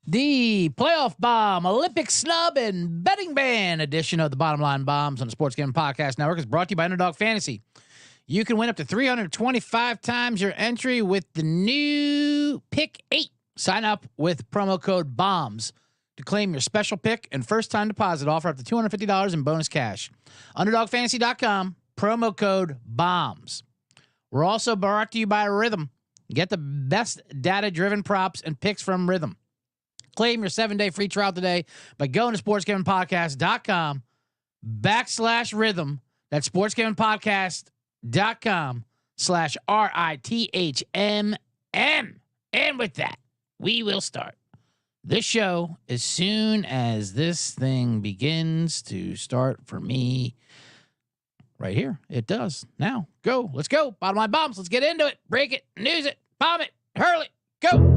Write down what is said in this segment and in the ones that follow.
The playoff bomb, Olympic snub, and betting ban edition of the Bottom Line Bombs on the Sports Gambling Podcast Network is brought to you by Underdog Fantasy. You can win up to 325 times your entry with the new Pick 8. Sign up with promo code BOMBS to claim your special pick and first-time deposit offer up to $250 in bonus cash. UnderdogFantasy.com, promo code BOMBS. We're also brought to you by Rhythm. Get the best data-driven props and picks from Rhythm. Claim your 7-day free trial today by going to sportsgamblingpodcast.com/rhythm. That's sportsgamblingpodcast.com/RITHMM. And with that, we will start this show as soon as this thing begins to start for me. Right here. It does. Now, go. Let's go. Bottom line bombs. Let's get into it. Break it. News it. Bomb it. Hurl it. Go.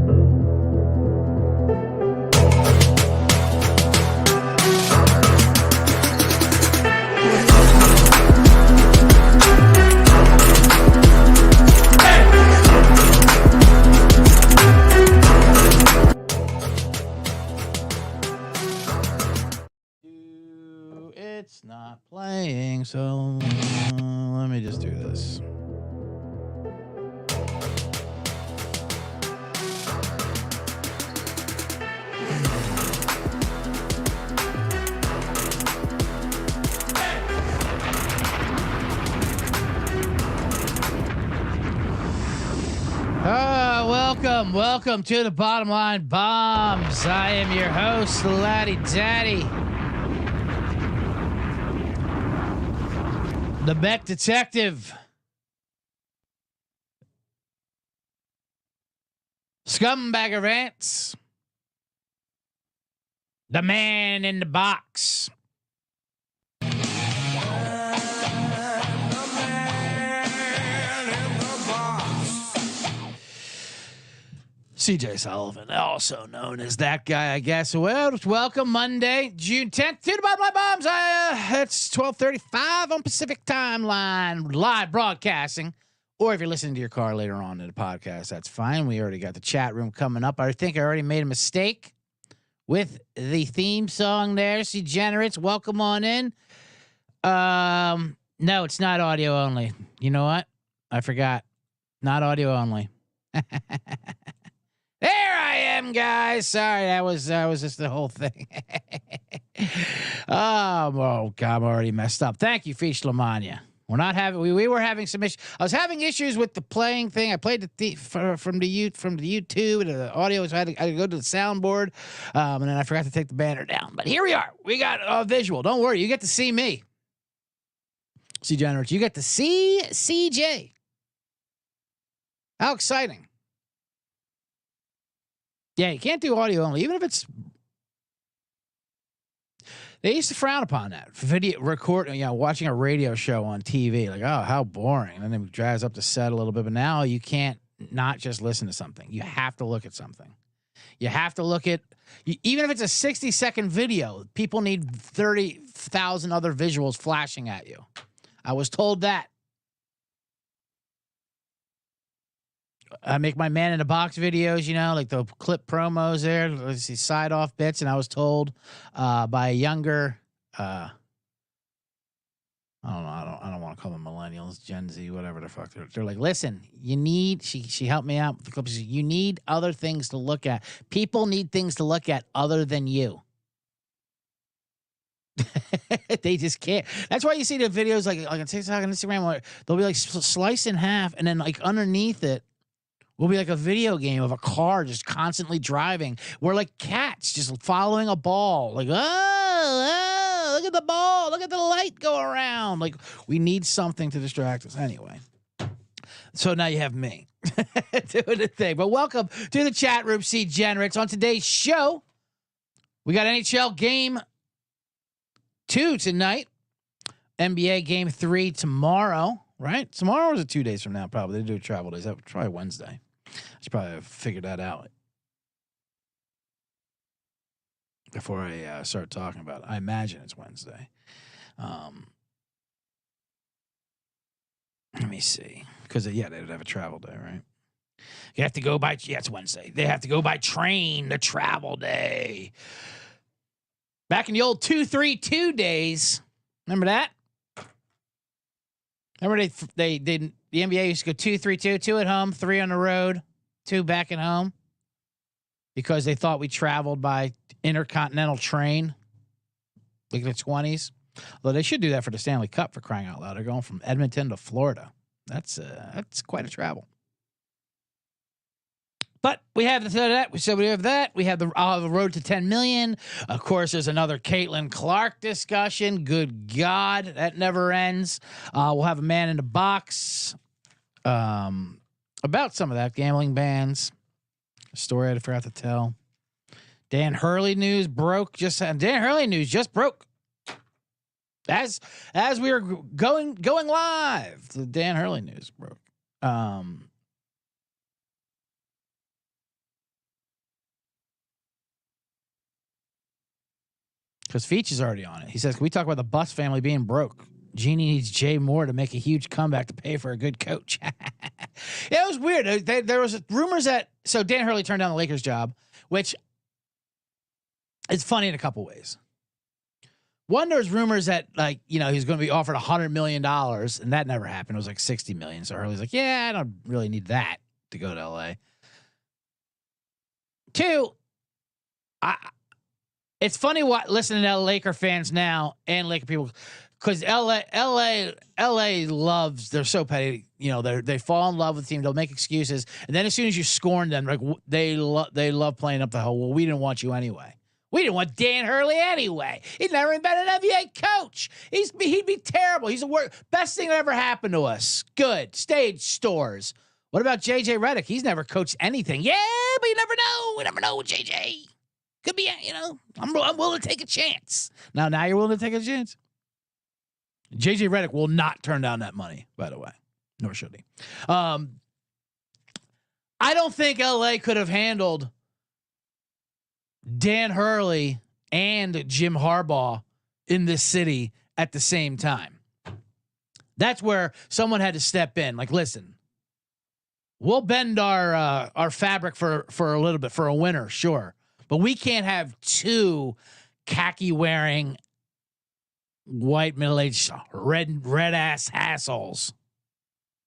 It's not playing, so let me just do this. Welcome to the Bottom Line Bombs. I am your host, Laddie Daddy. The Bet Detective. Scumbag of Ants. The Man in the Box. CJ Sullivan, also known as that guy, I guess. Well, welcome Monday, June 10th to the Bottom Line Bombs. It's 12:35 on Pacific Timeline, live broadcasting. Or if you're listening to your car later on in the podcast, that's fine. We already got the chat room coming up. I think I already made a mistake with the theme song there. Degenerates, welcome on in. No, it's not audio only. You know what? I forgot. Not audio only. There I am, guys. Sorry, that was just the whole thing. Oh God, I'm already messed up. Thank you, Fish Lamagna. We're not having. We were having some issues. I was having issues with the playing thing. I played from the YouTube and the audio. So I had to go to the soundboard, and then I forgot to take the banner down. But here we are. We got a visual. Don't worry. You get to see me. See, Degenerates. You get to see CJ. How exciting! Yeah, you can't do audio only, even if it's. They used to frown upon that video watching a radio show on TV. Like, oh, how boring. And then it drives up the set a little bit. But now you can't not just listen to something. You have to look at something. You have to look at, even if it's a 60-second video, people need 30,000 other visuals flashing at you. I was told that. I make my Man in the Box videos, like the clip promos there. Let's see, side off bits. And I was told by a younger, I don't know, I don't want to call them millennials, Gen Z, whatever the fuck. They're like, listen, you need. She helped me out with the clips. You need other things to look at. People need things to look at other than you. They just can't. That's why you see the videos like on TikTok and Instagram where they'll be like sliced in half, and then like underneath it will be like a video game of a car just constantly driving. We're like cats just following a ball. Like, oh, look at the ball. Look at the light go around. Like, we need something to distract us. Anyway. So now you have me doing the thing. But welcome to the chat room, Degenerates. On today's show, we got NHL Game 2 tonight. NBA Game 3 tomorrow. Right? Tomorrow or is it 2 days from now? Probably. They do travel days. That's probably Wednesday. I should probably figure that out before I start talking about it. I imagine it's Wednesday. Let me see. Because, they would have a travel day, right? You have to go by, yeah, it's Wednesday. They have to go by train, the travel day. Back in the old 2-3-2 days. Remember that? Remember the NBA used to go 2-3-2, 2 at home, 3 on the road, 2 back at home, because they thought we traveled by intercontinental train, like in the 20s. Although they should do that for the Stanley Cup, for crying out loud. They're going from Edmonton to Florida. That's quite a travel. But we have that. So we have that. We have the road to 10 million. Of course, there's another Caitlin Clark discussion. Good God, that never ends. We'll have a man in the box about some of that, gambling bans. A story I forgot to tell. Dan Hurley news broke. Dan Hurley news just broke. As we were going live, the Dan Hurley news broke. Because Feach is already on it. He says, can we talk about the Bus family being broke? Jeannie needs Jay Moore to make a huge comeback to pay for a good coach. Yeah, it was weird. There was rumors that, so Dan Hurley turned down the Lakers job, which is funny in a couple ways. One, there's rumors that, like, you know, he's going to be offered $100 million, and that never happened. It was like $60 million. So Hurley's like, yeah, I don't really need that to go to LA. Two, it's funny listening to Laker fans now and Laker people, because LA loves, they're so petty. You know, they fall in love with the team. They'll make excuses, and then as soon as you scorn them, like they love playing up the whole. Well, we didn't want you anyway. We didn't want Dan Hurley anyway. He's never even been an NBA coach. He'd be terrible. He's the best thing that ever happened to us. Good stage stores. What about JJ Redick? He's never coached anything. Yeah, but you never know. We never know with JJ. Could be, you know, I'm willing to take a chance. Now you're willing to take a chance? JJ Redick will not turn down that money, by the way. Nor should he. I don't think LA could have handled Dan Hurley and Jim Harbaugh in this city at the same time. That's where someone had to step in. Like, listen, we'll bend our fabric for a little bit, for a winter, sure. But we can't have 2 khaki-wearing, white, middle-aged, red-ass assholes.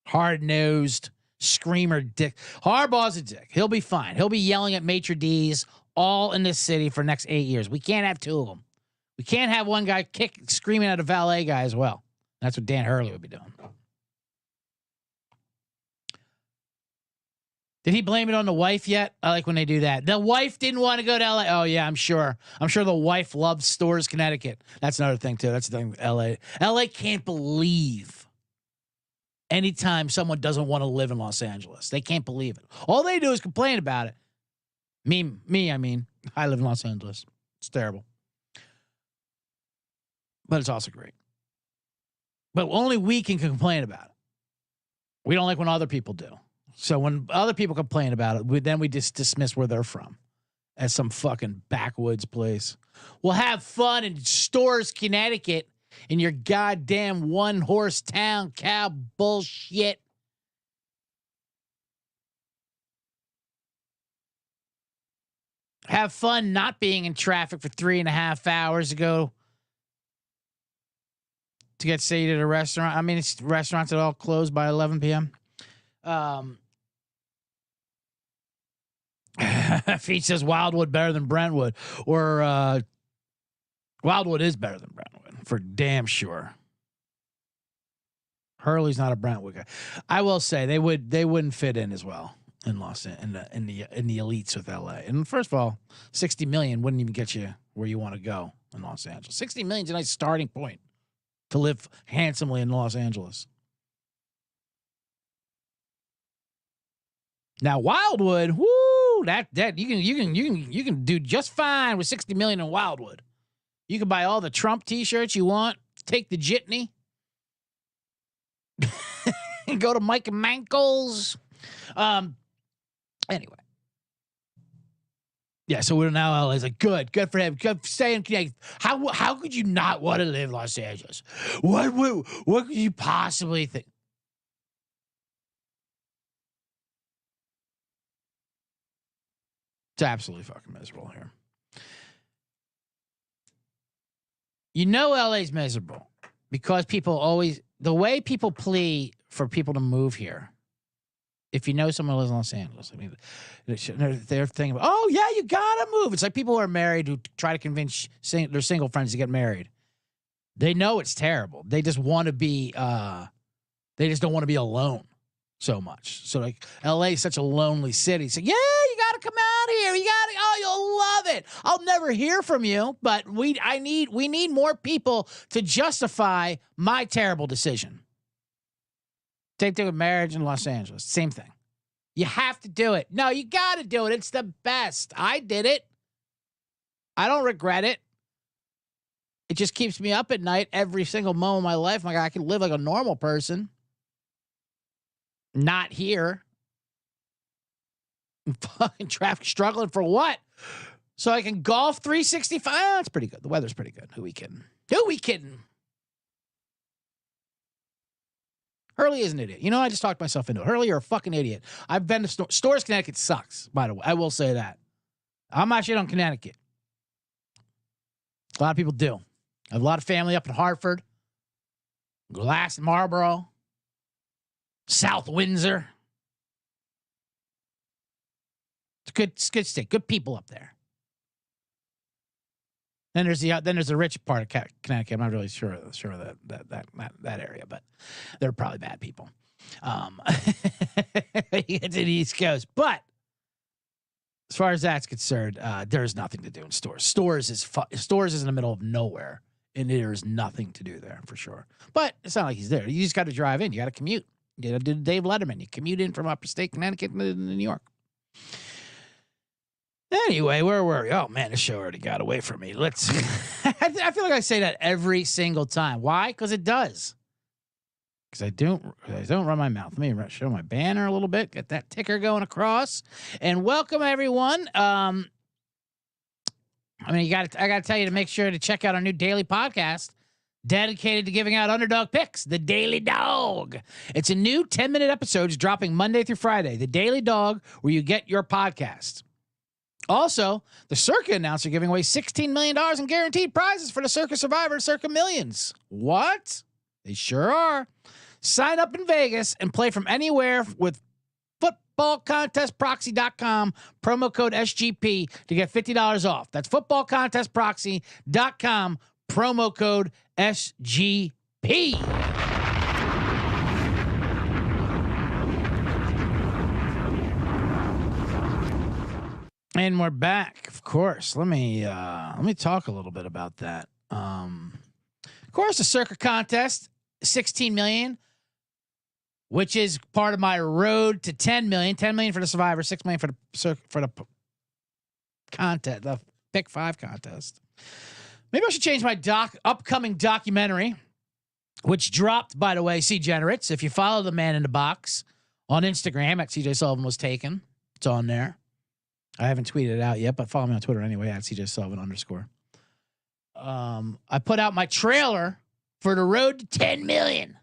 Hard-nosed, screamer dick. Harbaugh's a dick. He'll be fine. He'll be yelling at maitre d's all in this city for the next 8 years. We can't have 2 of them. We can't have one guy screaming at a valet guy as well. That's what Dan Hurley would be doing. Did he blame it on the wife yet? I like when they do that. The wife didn't want to go to LA. Oh yeah, I'm sure. I'm sure the wife loves Stores, Connecticut. That's another thing too. That's the thing with LA. LA can't believe anytime someone doesn't want to live in Los Angeles. They can't believe it. All they do is complain about it. I mean, I live in Los Angeles. It's terrible. But it's also great. But only we can complain about it. We don't like when other people do. So when other people complain about it, then we just dismiss where they're from as some fucking backwoods place. We'll have fun in Stores, Connecticut, in your goddamn one-horse town cow bullshit. Have fun not being in traffic for 3.5 hours to go to get seated at a restaurant. I mean, it's restaurants that all close by 11 p.m. Feach says Wildwood better than Brentwood, or Wildwood is better than Brentwood for damn sure. Hurley's not a Brentwood guy. I will say they wouldn't fit in as well in the elites with LA. And first of all, 60 million wouldn't even get you where you want to go in Los Angeles. 60 million is a nice starting point to live handsomely in Los Angeles. Now Wildwood, whoo, that you can do just fine with 60 million in Wildwood. You can buy all the Trump t-shirts you want, take the jitney, and go to Mike and Mankles. Anyway. Yeah, so we're now LA's like, good for him. Good, stay in Connecticut. How could you not want to live in Los Angeles? What could you possibly think? It's absolutely fucking miserable here. You know LA's miserable because people always, the way people plea for people to move here, if you know someone who lives in Los Angeles, I mean, they're thinking, oh, yeah, you got to move. It's like people who are married who try to convince their single friends to get married. They know it's terrible. They just want to be, they just don't want to be alone so much. So, like, LA is such a lonely city. So, yeah, you got to come out here. You got to, oh, you'll love it. I'll never hear from you, but we need more people to justify my terrible decision. Same thing with marriage in Los Angeles. Same thing. You have to do it. No, you got to do it. It's the best. I did it. I don't regret it. It just keeps me up at night every single moment of my life. Like I can live like a normal person. Not here. I'm fucking traffic struggling for what? So I can golf 365. Oh, that's pretty good. The weather's pretty good. Who we kidding? Who we kidding? Hurley is an idiot. You know, I just talked myself into it. Hurley, you're a fucking idiot. I've been to Stores, Connecticut sucks, by the way. I will say that. I'm not shit on Connecticut. A lot of people do. I have a lot of family up in Hartford, Glass and Marlboro, South Windsor. It's good state. Good people up there. Then there's the rich part of Connecticut. I'm not really sure of that area, but they're probably bad people. You get to the East Coast, but as far as that's concerned, there's nothing to do in Stores. Stores is in the middle of nowhere, and there's nothing to do there for sure. But it's not like he's there. You just got to drive in. You got to commute. You got to do Dave Letterman. You commute in from upstate Connecticut to New York. Anyway, where were we? Oh, man, this show already got away from me. I feel like I say that every single time. Why? Because it does. Because I don't run my mouth. Let me show my banner a little bit. Get that ticker going across. And welcome, everyone. I got to tell you to make sure to check out our new daily podcast dedicated to giving out underdog picks, The Daily Dog. It's a new 10-minute episode dropping Monday through Friday. The Daily Dog, where you get your podcast. Also, the Circa announced they're giving away $16 million in guaranteed prizes for the Circa Survivor and Circa Millions. What? They sure are. Sign up in Vegas and play from anywhere with footballcontestproxy.com, promo code SGP to get $50 off. That's footballcontestproxy.com, promo code SGP. And we're back, of course. Let me talk a little bit about that. Of course, the Circa contest, $16 million, which is part of my road to $10 million. $10 million for the Survivor, $6 million for the contest, the Pick 5 contest. Maybe I should change my upcoming documentary, which dropped, by the way, C-Generates. If you follow the man in the box on Instagram at CJ Sullivan was taken, it's on there. I haven't tweeted it out yet, but follow me on Twitter anyway at CJ Sullivan _. I put out my trailer for the road to 10 million.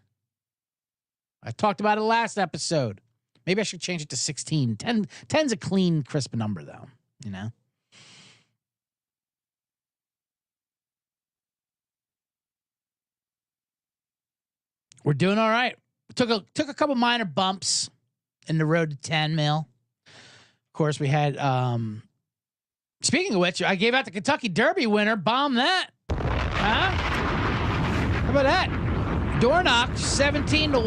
I talked about it last episode. Maybe I should change it to 16. 10's a clean, crisp number, though. You know? We're doing all right. Took a couple minor bumps in the road to 10 mil. Of course, we had, speaking of which, I gave out the Kentucky Derby winner. Bomb that. Huh? How about that? Doronch, 17-1.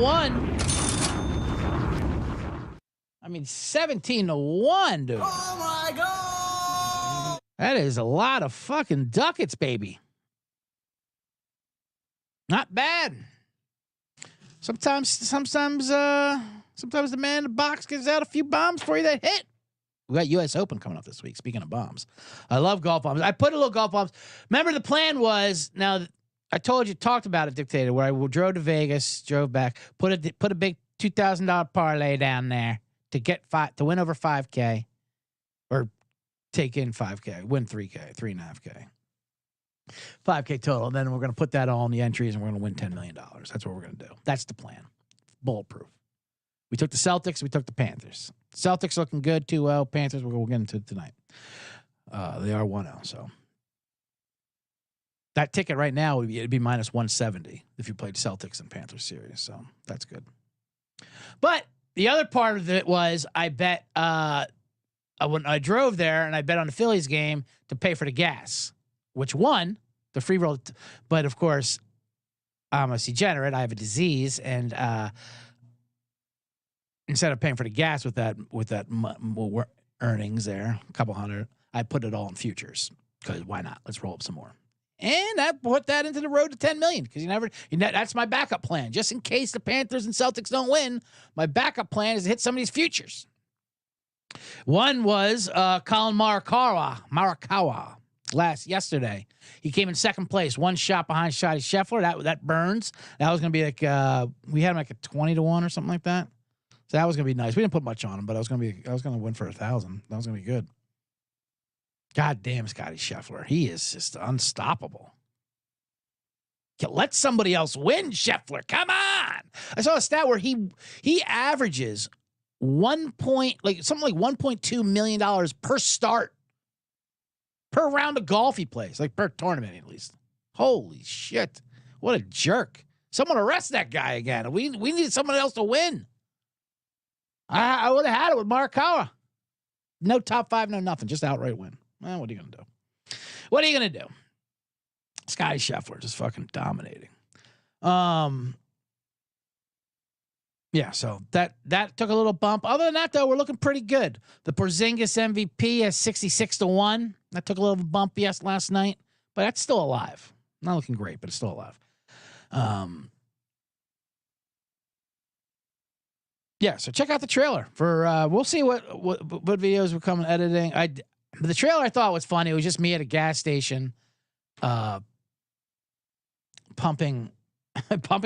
I mean, 17-1, dude. Oh, my God. That is a lot of fucking ducats, baby. Not bad. Sometimes the man in the box gives out a few bombs for you that hit. We got U.S. Open coming up this week. Speaking of bombs, I love golf bombs. I put a little golf bombs. Remember, the plan was, now I talked about it, Dictator, where I drove to Vegas, drove back, put a big $2,000 parlay down there to win over 5K, or take in 5K, win 3K, 3.5K, 5K total. And then we're going to put that all in the entries, and we're going to win $10 million. That's what we're going to do. That's the plan. Bulletproof. We took the Celtics. We took the Panthers. Celtics looking good, 2-0. Panthers, we'll get into it tonight. They are 1-0. So that ticket right now it'd be minus 170 if you played Celtics and Panthers series. So that's good. But the other part of it was I bet when I drove there and I bet on the Phillies game to pay for the gas, which won the free roll. But of course, I'm a degenerate. I have a disease, and instead of paying for the gas with that earnings there, a couple hundred, I put it all in futures because why not? Let's roll up some more. And I put that into the road to 10 million because that's my backup plan. Just in case the Panthers and Celtics don't win, my backup plan is to hit some of these futures. One was Colin Morikawa yesterday. He came in second place, one shot behind Scottie Scheffler. That burns. That was going to be like we had him like a 20-1 or something like that. So that was going to be nice. We didn't put much on him, but I was going to win for 1,000. That was going to be good. God damn, Scottie Scheffler. He is just unstoppable. Let somebody else win, Scheffler. Come on. I saw a stat where he averages something like $1.2 million per start, per round of golf he plays, like per tournament at least. Holy shit. What a jerk. Someone arrest that guy again. We needed someone else to win. I would have had it with Morikawa. No top five, no nothing. Just outright win. Well, what are you going to do? What are you going to do? Scottie Scheffler just fucking dominating. Yeah, so that took a little bump. Other than that, though, we're looking pretty good. The Porzingis MVP is 66-1. That took a little bump last night, but that's still alive. Not looking great, but it's still alive. Yeah, so check out the trailer for. We'll see what videos we're coming editing. The trailer I thought was funny. It was just me at a gas station, pumping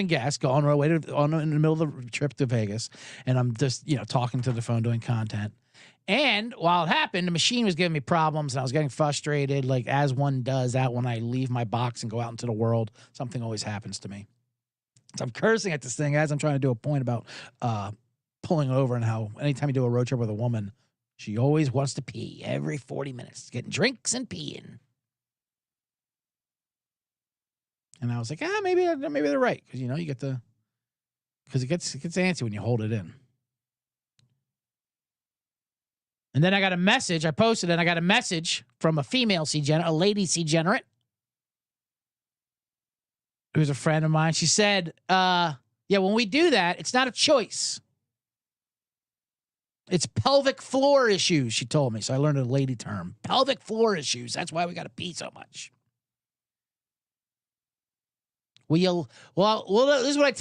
gas, going our way in the middle of the trip to Vegas, and I'm just talking to the phone, doing content. And while it happened, the machine was giving me problems, and I was getting frustrated, like as one does out when I leave my box and go out into the world. Something always happens to me. So I'm cursing at this thing as I'm trying to do a point about pulling over and how anytime you do a road trip with a woman, she always wants to pee every 40 minutes, getting drinks and peeing. And I was like, maybe they're right. Because, you get because it gets antsy when you hold it in. And then I got a message. I posted it. And I got a message from a female a lady degenerate, who's a friend of mine. She said, when we do that, it's not a choice. It's pelvic floor issues, she told me. So I learned a lady term. Pelvic floor issues. That's why we got to pee so much. This is what I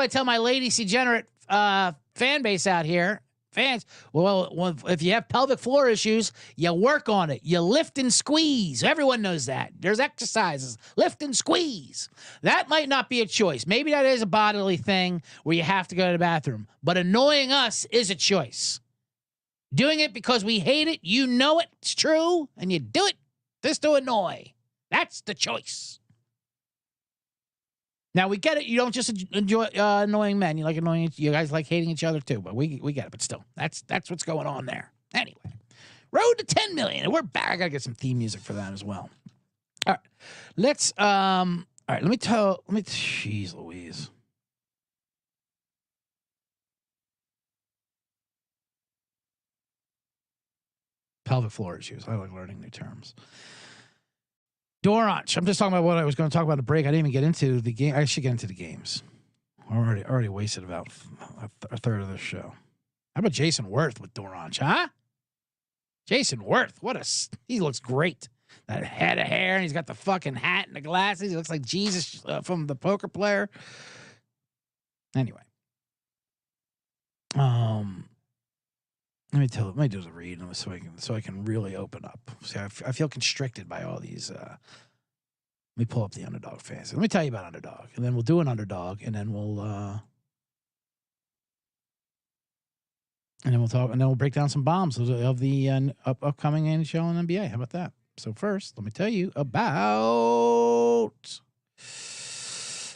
tell my lady degenerate fan base out here. Fans, if you have pelvic floor issues, you work on it. You lift and squeeze. Everyone knows that. There's exercises. Lift and squeeze. That might not be a choice. Maybe that is a bodily thing where you have to go to the bathroom. But annoying us is a choice. Doing it because we hate it, it's true, and you do it just to annoy. That's the choice. Now, we get it. You don't just enjoy annoying men. You guys like hating each other too, but we get it. But still, that's what's going on there. Anyway, road to 10 million. And we're back. I got to get some theme music for that as well. All right. Jeez Louise. Pelvic floor issues. I like learning new terms. Doronch. I'm just talking about what I was going to talk about in the break. I didn't even get into the game. I should get into the games. I already wasted about a third of this show. How about Jason Worth with Doronch, huh? Jason Worth. He looks great. That head of hair, and he's got the fucking hat and the glasses. He looks like Jesus from the poker player. Anyway. Let me do the read so I can really open up. See, I feel constricted by all these. Let me pull up the underdog fantasy. Let me tell you about underdog, and then we'll do an underdog, and then we'll talk, and then we'll break down some bombs of the upcoming NHL and NBA. How about that? So first, let me tell you about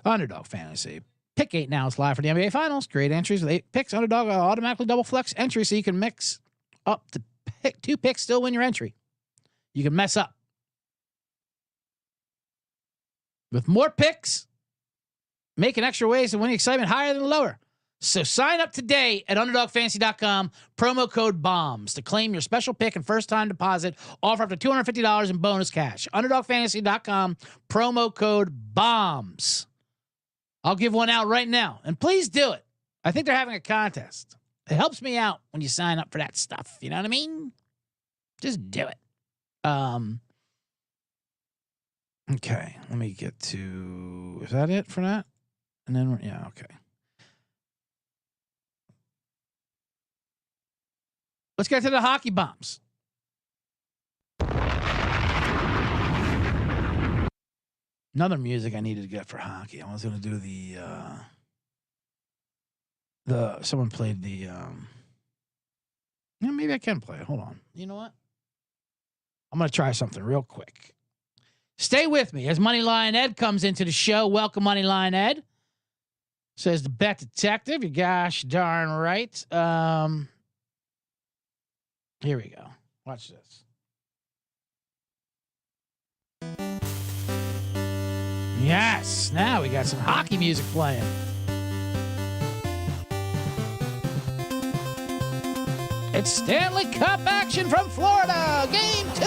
underdog fantasy. Pick 8 now is live for the NBA Finals. Great entries with 8 picks. Underdog automatically double flex entry, so you can mix up to 2 picks, still win your entry. you can mess up. With more picks, making extra ways to win excitement higher than lower. So sign up today at UnderdogFantasy.com, promo code BOMBS to claim your special pick and first-time deposit. Offer up to $250 in bonus cash. UnderdogFantasy.com, promo code BOMBS. I'll give one out right now, and please do it. I think they're having a contest. It helps me out when you sign up for that stuff. You know what I mean? Just do it. Okay, let me get to... Is that it for that? And then, yeah, okay. Let's get to the hockey bombs. Another music I needed to get for hockey. I was going to do someone played the yeah, maybe I can play it. Hold on. You know what? I'm going to try something real quick. Stay with me as Moneyline Ed comes into the show. Welcome, Moneyline Ed. Says the bet detective. You gosh darn right. Here we go. Watch this. Yes. Now we got some hockey music playing. It's Stanley Cup action from Florida. Game 2.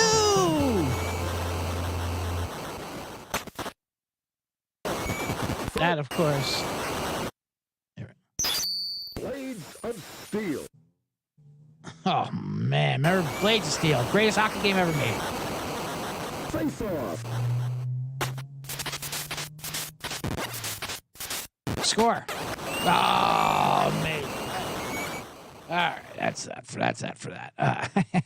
That, of course. Here. Blades of Steel. Oh, man. Remember Blades of Steel. Greatest hockey game ever made. Face off. Score. Oh, man. All right. That's that for that.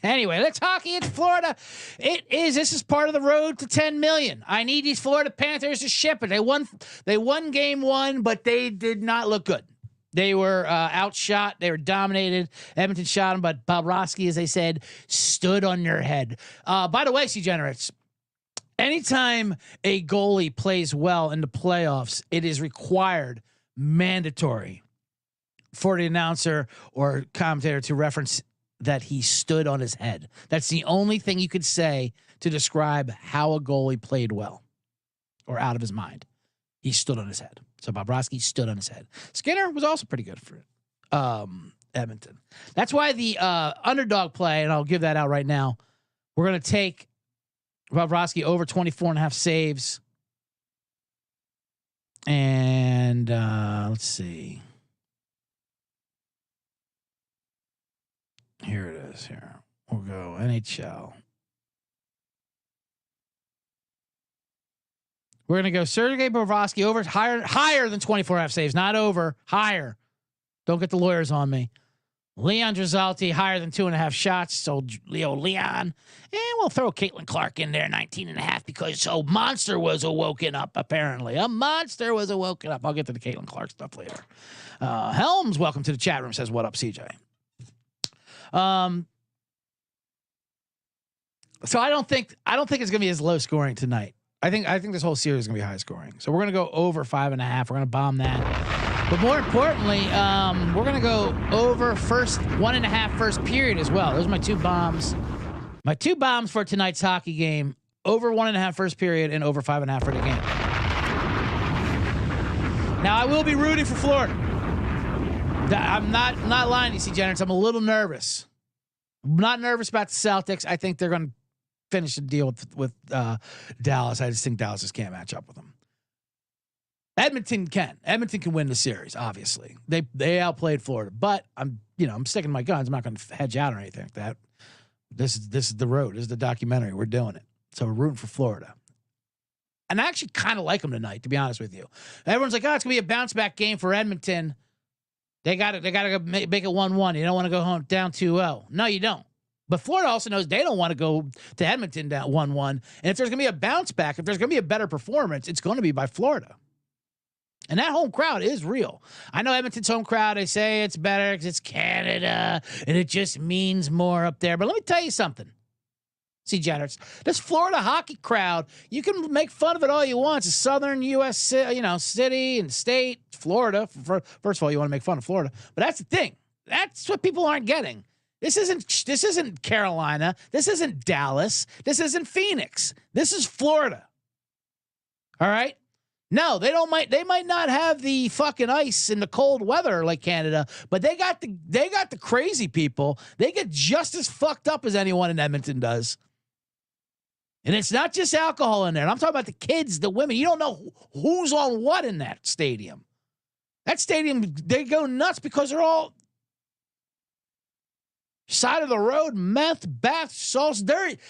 Anyway, let's hockey. It's Florida. This is part of the road to 10 million. I need these Florida Panthers to ship it. They won game 1, but they did not look good. They were outshot. They were dominated. Edmonton shot them, but Bobrovsky, as they said, stood on their head. By the way, C-Generates, anytime a goalie plays well in the playoffs, it is required, mandatory, for the announcer or commentator to reference that he stood on his head. That's the only thing you could say to describe how a goalie played well or out of his mind. He stood on his head. So Bobrovsky stood on his head. Skinner was also pretty good for Edmonton. That's why the underdog play, and I'll give that out right now, we're going to take Bobrovsky over 24.5 saves. And let's see. Here it is. Here. We'll go NHL. We're going to go Sergei Bobrovsky over higher than 24.5 saves, not over, higher. Don't get the lawyers on me. Leon Draisaitl higher than 2.5 shots. So Leo Leon. And we'll throw Caitlin Clark in there, 19.5, because Monster was awoken up, apparently. A monster was awoken up. I'll get to the Caitlin Clark stuff later. Helms, welcome to the chat room, says, what up, CJ? So I don't think it's going to be as low scoring tonight. I think this whole series is going to be high scoring. So we're going to go over 5.5. We're going to bomb that. But more importantly, we're going to go over 1.5 first period as well. Those are my two bombs. My two bombs for tonight's hockey game: over 1.5 first period and over 5.5 for the game. Now I will be rooting for Florida. I'm not lying to you, C-Generates. I'm a little nervous. I'm not nervous about the Celtics. I think they're going to finish the deal with Dallas. I just think Dallas just can't match up with them. Edmonton can. Edmonton can win the series. Obviously, they outplayed Florida. But I'm sticking to my guns. I'm not going to hedge out or anything like that. This is the road. This is the documentary. We're doing it. So we're rooting for Florida. And I actually kind of like them tonight, to be honest with you. Everyone's like, it's going to be a bounce back game for Edmonton. They got to make it 1-1. You don't want to go home down 2-0. No, you don't. But Florida also knows they don't want to go to Edmonton down 1-1. And if there's going to be a bounce back, if there's going to be a better performance, it's going to be by Florida. And that home crowd is real. I know Edmonton's home crowd, they say it's better because it's Canada and it just means more up there. But let me tell you something. C-Generates, this Florida hockey crowd, you can make fun of it all you want. It's a southern U.S. city and state, Florida. First of all, you want to make fun of Florida. But that's the thing. That's what people aren't getting. This isn't Carolina. This isn't Dallas. This isn't Phoenix. This is Florida. All right? No, they might not have the fucking ice and the cold weather like Canada, but they got the crazy people. They get just as fucked up as anyone in Edmonton does. And it's not just alcohol in there. I'm talking about the kids, the women. You don't know who's on what in that stadium. That stadium, they go nuts because they're all side of the road, meth, bath salts.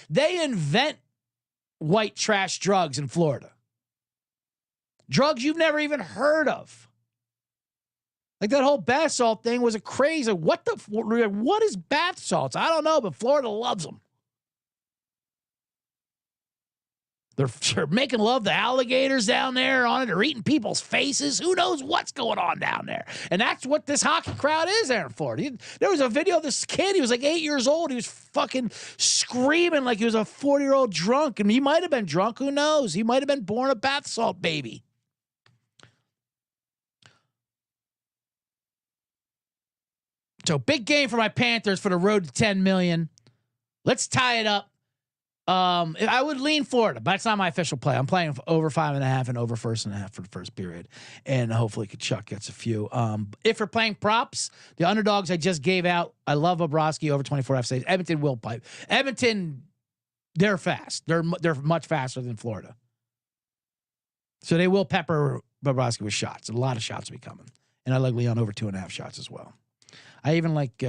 They invent white trash drugs in Florida. Drugs you've never even heard of. Like that whole bath salt thing was a crazy. What is bath salts? I don't know, but Florida loves them. They're making love to alligators down there on it. They're eating people's faces. Who knows what's going on down there? And that's what this hockey crowd is there in Florida. There was a video of this kid. He was like 8 years old. He was fucking screaming like he was a 40-year-old drunk. And he might have been drunk. Who knows? He might have been born a bath salt baby. So big game for my Panthers for the road to 10 million. Let's tie it up. I would lean Florida, but it's not my official play. I'm playing over 5.5 and over 1.5 for the first period, and hopefully Kachuk gets a few. If we're playing props, the underdogs I just gave out. I love Bobrovsky over 24.5 saves. Edmonton will pipe. Edmonton, they're fast. They're much faster than Florida, so they will pepper Bobrovsky with shots. A lot of shots will be coming, and I like Leon over 2.5 shots as well. I even like.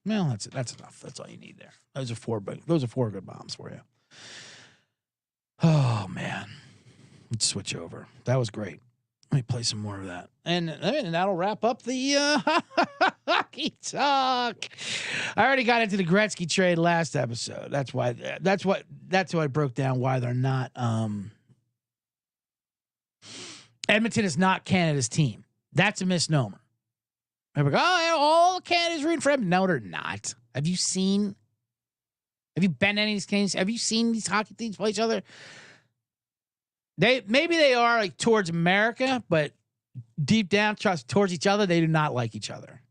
Well, that's enough. That's all you need there. Those are four good bombs for you. Oh man, let's switch over. That was great. Let me play some more of that, and that'll wrap up the hockey talk. I already got into the Gretzky trade last episode. That's why I broke down why they're not. Edmonton is not Canada's team. That's a misnomer. Like, all Canada's rooting for Edmonton. No, they're not. Have you been to any of these games? Have you seen these hockey teams play each other? Maybe they are like towards America, but deep down towards each other, they do not like each other.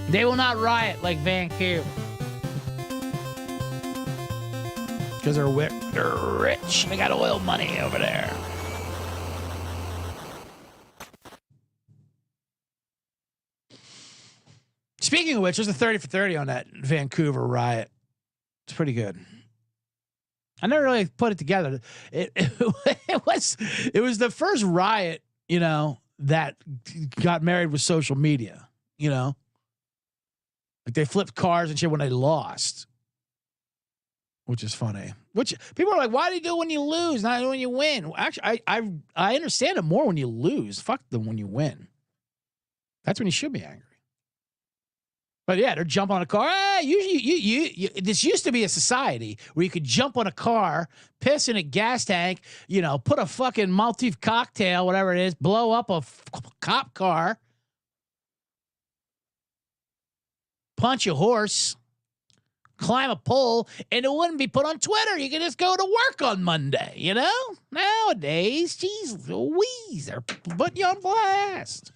They will not riot like Vancouver. Because they're rich. They got oil money over there. Speaking of which, there's a 30 for 30 on that Vancouver riot. It's pretty good. I never really put it together. It was the first riot, that got married with social media, Like they flipped cars and shit when they lost. Which is funny. Which people are like, why do you do it when you lose, not when you win? Well, actually, I understand it more when you lose. Fuck them when you win. That's when you should be angry. But yeah, they're jumping on a car. Usually, this used to be a society where you could jump on a car, piss in a gas tank, put a fucking Maltese cocktail, whatever it is, blow up a cop car, punch a horse, climb a pole, and it wouldn't be put on Twitter. You could just go to work on Monday, Nowadays, geez Louise, they're putting you on blast.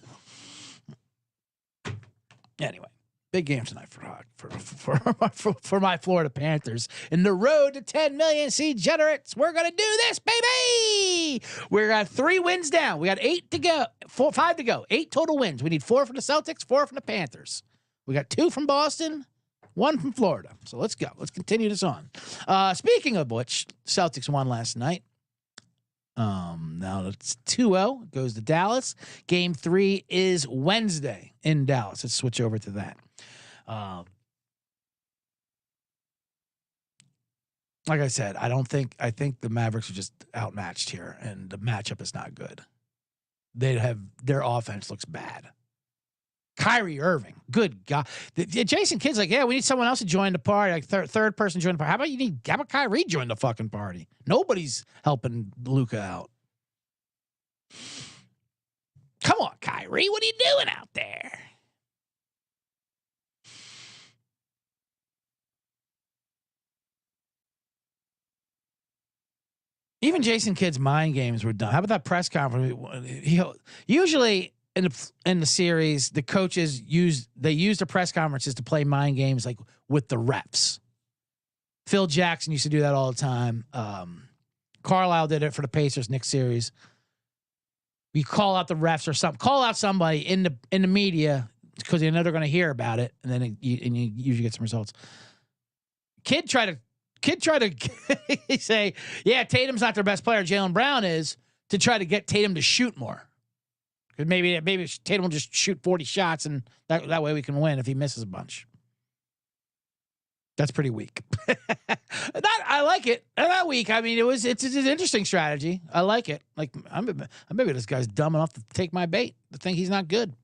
Anyway, big game tonight for my Florida Panthers. And the road to 10 million degenerates. We're going to do this, baby. We're at 3 wins down. We got 5 to go. 8 total wins. We need 4 from the Celtics, 4 from the Panthers. We got 2 from Boston, 1 from Florida. So let's go. Let's continue this on. Speaking of which, Celtics won last night. Now it's 2-0. It goes to Dallas. Game 3 is Wednesday in Dallas. Let's switch over to that. Like I said, I think the Mavericks are just outmatched here, and the matchup is not good. Their offense looks bad. Kyrie Irving, good God. Jason Kidd's like, yeah, we need someone else to join the party, like third person join the party. How about Kyrie join the fucking party? Nobody's helping Luka out. Come on, Kyrie, what are you doing out there? Even Jason Kidd's mind games were done. How about that press conference? Usually in the series, the coaches use the press conferences to play mind games like with the refs. Phil Jackson used to do that all the time. Carlisle did it for the Pacers next series. You call out the refs or something. Call out somebody in the media because you know they're going to hear about it, and then you usually get some results. Kidd tried to say, yeah, Tatum's not their best player. Jaylen Brown is, to try to get Tatum to shoot more. Because maybe Tatum will just shoot 40 shots, and that way we can win if he misses a bunch. That's pretty weak. I like it. That weak. I mean, it's an interesting strategy. I like it. Like maybe this guy's dumb enough to take my bait to think he's not good.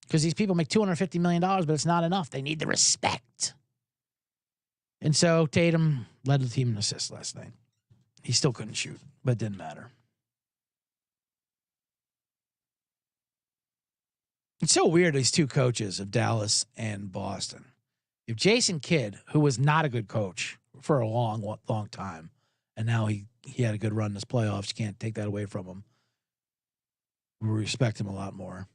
Because these people make $250 million, but it's not enough. They need the respect. And so Tatum led the team in assists last night. He still couldn't shoot, but it didn't matter. It's so weird, these two coaches of Dallas and Boston. If Jason Kidd, who was not a good coach for a long, long time, and now he had a good run in his playoffs, you can't take that away from him. We respect him a lot more.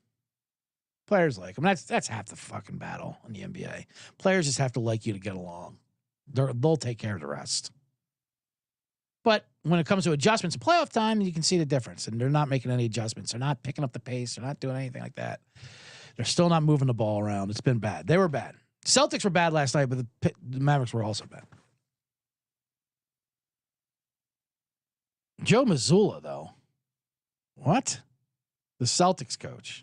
Players like him. That's half the fucking battle in the NBA. Players just have to like you to get along. They'll take care of the rest. But when it comes to adjustments in playoff time, you can see the difference. And they're not making any adjustments. They're not picking up the pace. They're not doing anything like that. They're still not moving the ball around. It's been bad. They were bad. Celtics were bad last night, but the Mavericks were also bad. Joe Mazzulla, though. What? The Celtics coach.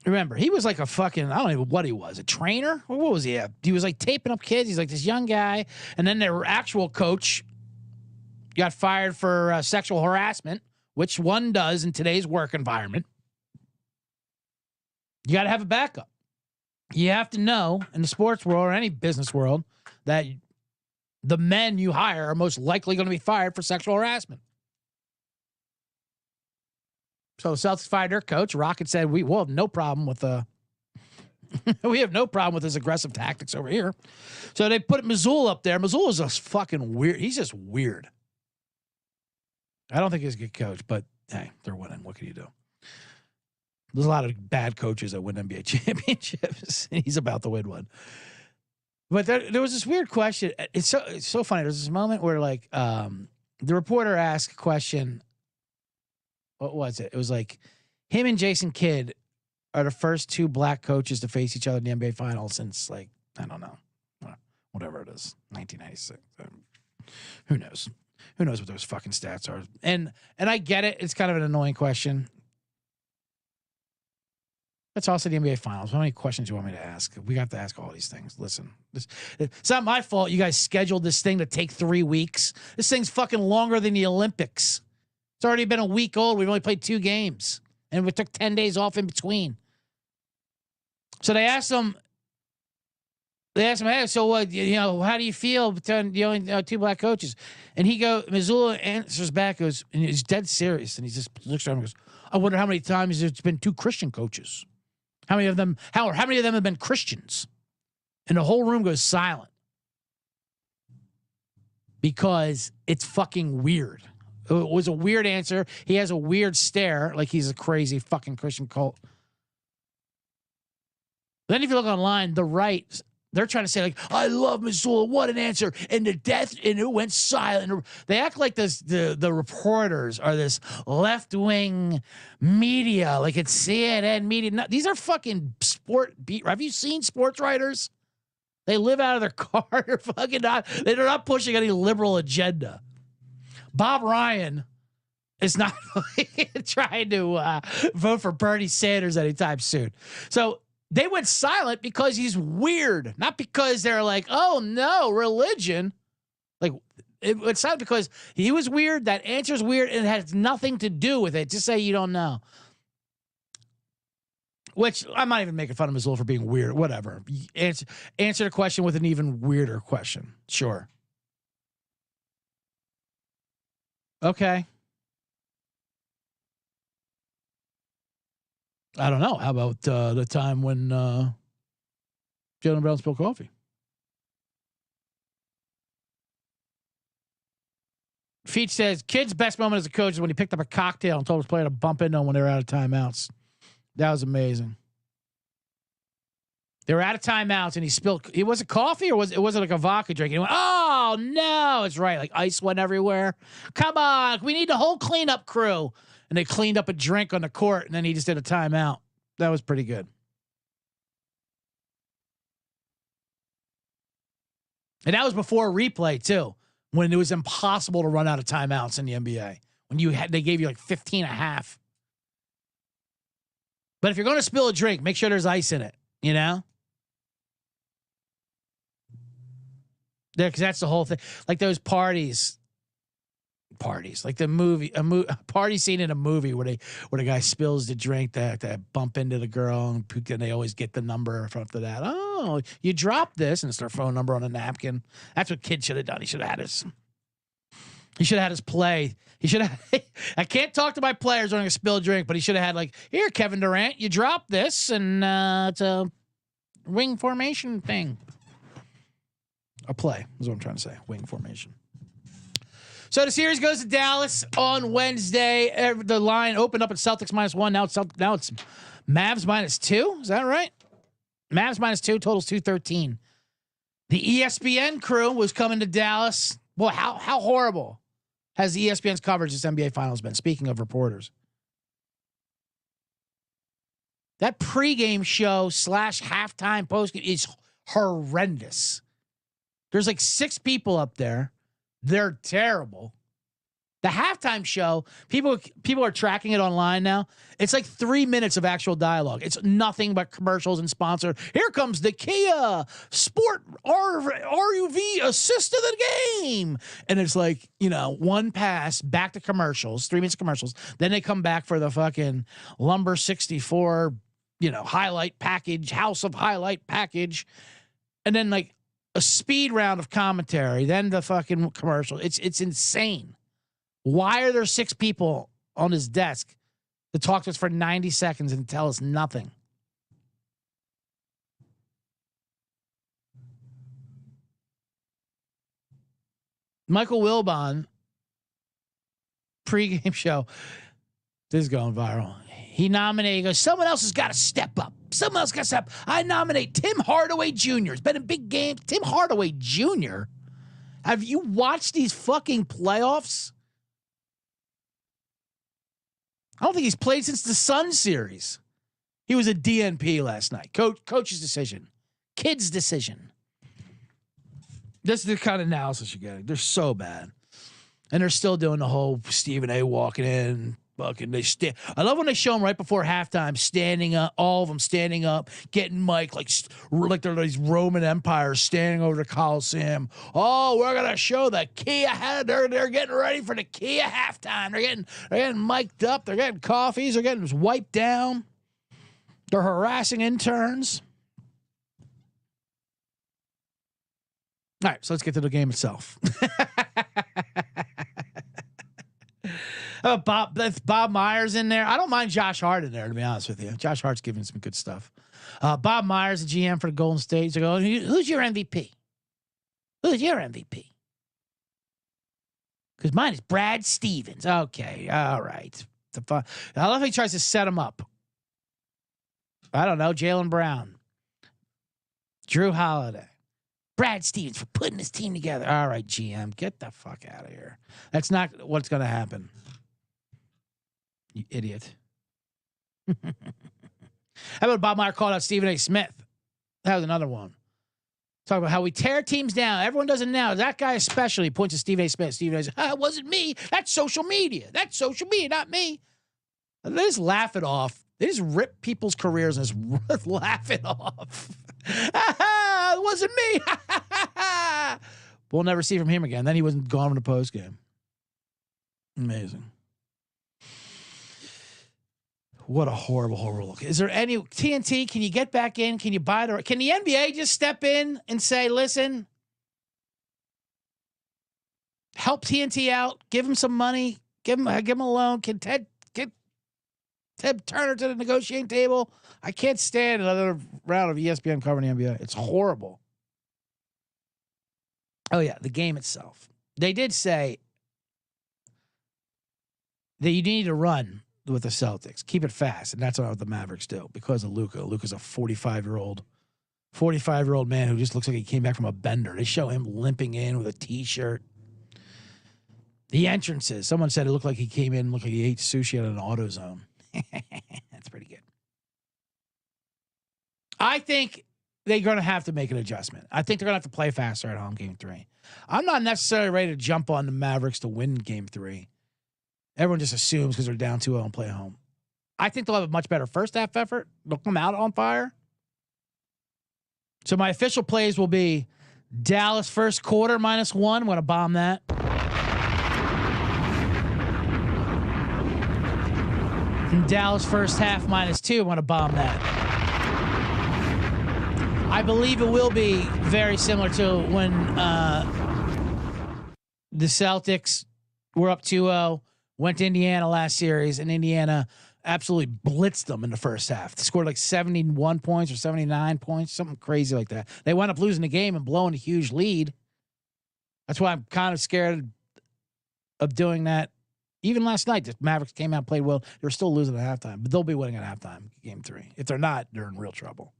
Remember, he was like a fucking, I don't know what he was, a trainer? What was he at? He was like taping up kids. He's like this young guy. And then their actual coach got fired for sexual harassment, which one does in today's work environment. You got to have a backup. You have to know in the sports world or any business world that the men you hire are most likely going to be fired for sexual harassment. So the Celtics fired their coach. Rocket said, we'll have no problem with we have no problem with his aggressive tactics over here. So they put Mazzulla up there. Mazzulla's just fucking weird. He's just weird. I don't think he's a good coach, but hey, they're winning. What can you do? There's a lot of bad coaches that win NBA championships. He's about to win one. But there was this weird question. It's so funny. There's this moment where like the reporter asked a question. What was it? It was like him and Jason Kidd are the first two black coaches to face each other in the NBA Finals since, like, I don't know, whatever it is, 1996. Who knows? Who knows what those fucking stats are? And I get it. It's kind of an annoying question. That's also the NBA Finals. How many questions do you want me to ask? We have to ask all these things. Listen, it's not my fault you guys scheduled this thing to take 3 weeks. This thing's fucking longer than the Olympics. It's already been a week old. We've only played 2 games, and we took 10 days off in between. So they asked him, hey, so what, how do you feel between the only 2 black coaches? And Mazzulla answers back, and he's dead serious, and he just looks at him and goes, I wonder how many times there's been 2 Christian coaches. How many of them have been Christians? And the whole room goes silent because it's fucking weird. It was a weird answer. He has a weird stare, like he's a crazy fucking Christian cult. Then if you look online, the right, they're trying to say like, I love Mazzulla, what an answer. And it went silent. They act like the reporters are this left-wing media, like it's CNN media. No, these are fucking sport beat. Have you seen sports writers? They live out of their car. They're not pushing any liberal agenda. Bob Ryan is not trying to vote for Bernie Sanders anytime soon. So they went silent because he's weird, not because they're like, oh, no, religion. Like, it's not because he was weird. That answer's weird, and it has nothing to do with it. Just say you don't know. Which I'm not even making fun of Mazzulla for being weird. Whatever. Answer the question with an even weirder question. Sure. Okay. I don't know. How about the time when Jaylen Brown spilled coffee? Feach says, kid's best moment as a coach is when he picked up a cocktail and told his player to bump into him when they were out of timeouts. That was amazing. They were out of timeouts and he spilled. It was it coffee or was it like a vodka drink? And he went, oh, no. It's right. Like ice went everywhere. Come on. We need the whole cleanup crew. And they cleaned up a drink on the court and then he just did a timeout. That was pretty good. And that was before replay, too, when it was impossible to run out of timeouts in the NBA. When they gave you like 15 and a half. But if you're going to spill a drink, make sure there's ice in it, you know? Yeah, because that's the whole thing. Like those parties, like the party scene in a movie where the guy spills the drink that bump into the girl and they always get the number after that. Oh, you dropped this and it's their phone number on a napkin. That's what kid should have done. He should have had his play. He should have. I can't talk to my players during a spilled drink, but he should have had like, here, Kevin Durant, you dropped this and it's a wing formation thing. A play is what I'm trying to say. Wing formation. So the series goes to Dallas on Wednesday. The line opened up at Celtics -1. Now it's Mavs -2. Is that right? Mavs -2. Totals 213. The ESPN crew was coming to Dallas. Boy, how horrible has the ESPN's coverage of this NBA Finals been? Speaking of reporters, that pregame show / halftime postgame is horrendous. There's like 6 people up there. They're terrible. The halftime show, people are tracking it online now. It's like 3 minutes of actual dialogue. It's nothing but commercials and sponsored. Here comes the Kia Sport RUV assist of the game. And it's like, one pass back to commercials, 3 minutes of commercials. Then they come back for the fucking Lumber 64, highlight package, House of Highlight package. And then like a speed round of commentary, then the fucking commercial. It's insane. Why are there 6 people on his desk to talk to us for 90 seconds and tell us nothing? Michael Wilbon, pregame show. This is going viral. He nominated, he goes, someone else has got to step up. Someone else got to step up. I nominate Tim Hardaway Jr. It's been a big game. Tim Hardaway Jr. Have you watched these fucking playoffs? I don't think he's played since the Sun series. He was a DNP last night. Coach's decision. Kid's decision. This is the kind of analysis you're getting. They're so bad. And they're still doing the whole Stephen A. walking in. Fucking I love when they show them right before halftime, standing up, all of them standing up, getting mic like they're these Roman empires standing over the Coliseum. Oh, we're gonna show the Kia. They're getting ready for the Kia halftime. They're getting mic'd up. They're getting coffees. They're getting wiped down. They're harassing interns. All right, so let's get to the game itself. Bob Myers in there. I don't mind Josh Hart in there, to be honest with you. Josh Hart's giving some good stuff. Bob Myers, the GM for the Golden State. So go, who's your MVP? Who's your MVP? Because mine is Brad Stevens. Okay, all right. I love how he tries to set him up. I don't know, Jaylen Brown. Drew Holiday. Brad Stevens for putting his team together. All right, GM, get the fuck out of here. That's not what's going to happen. You idiot. How about Bob Meyer called out Stephen A. Smith? That was another one. Talk about how we tear teams down. Everyone does it now. That guy especially points to Stephen A. Smith. Stephen A. says, it wasn't me. That's social media. That's social media, not me. They just laugh it off. They just rip people's careers and just laugh it off. It wasn't me. We'll never see from him again. Then he wasn't gone from the post game. Amazing. What a horrible, horrible look. Is there any TNT? Can you get back in? Can you buy can the NBA just step in and say, listen, help TNT out, give him some money, give him a loan. Can Ted Turner to the negotiating table? I can't stand another round of ESPN covering the NBA. It's horrible. Oh yeah, the game itself. They did say that you need to run with the Celtics. Keep it fast, and that's what the Mavericks do because of Luka. Luka's a 45-year-old man who just looks like he came back from a bender. They show him limping in with a T-shirt. The entrances. Someone said it looked like he came in, looked like he ate sushi at an AutoZone. That's pretty good. I think they're going to have to make an adjustment. I think they're going to have to play faster at home game 3. I'm not necessarily ready to jump on the Mavericks to win game 3. Everyone just assumes because they're down 2-0 and play home. I think they'll have a much better first half effort. They'll come out on fire. So my official plays will be Dallas first quarter -1. I'm going to bomb that. And Dallas first half -2. I'm going to bomb that. I believe it will be very similar to when the Celtics were up 2-0, went to Indiana last series, and Indiana absolutely blitzed them in the first half. They scored like 71 points or 79 points, something crazy like that. They wound up losing the game and blowing a huge lead. That's why I'm kind of scared of doing that. Even last night, the Mavericks came out and played well. They were still losing at halftime, but they'll be winning at halftime, game 3. If they're not, they're in real trouble.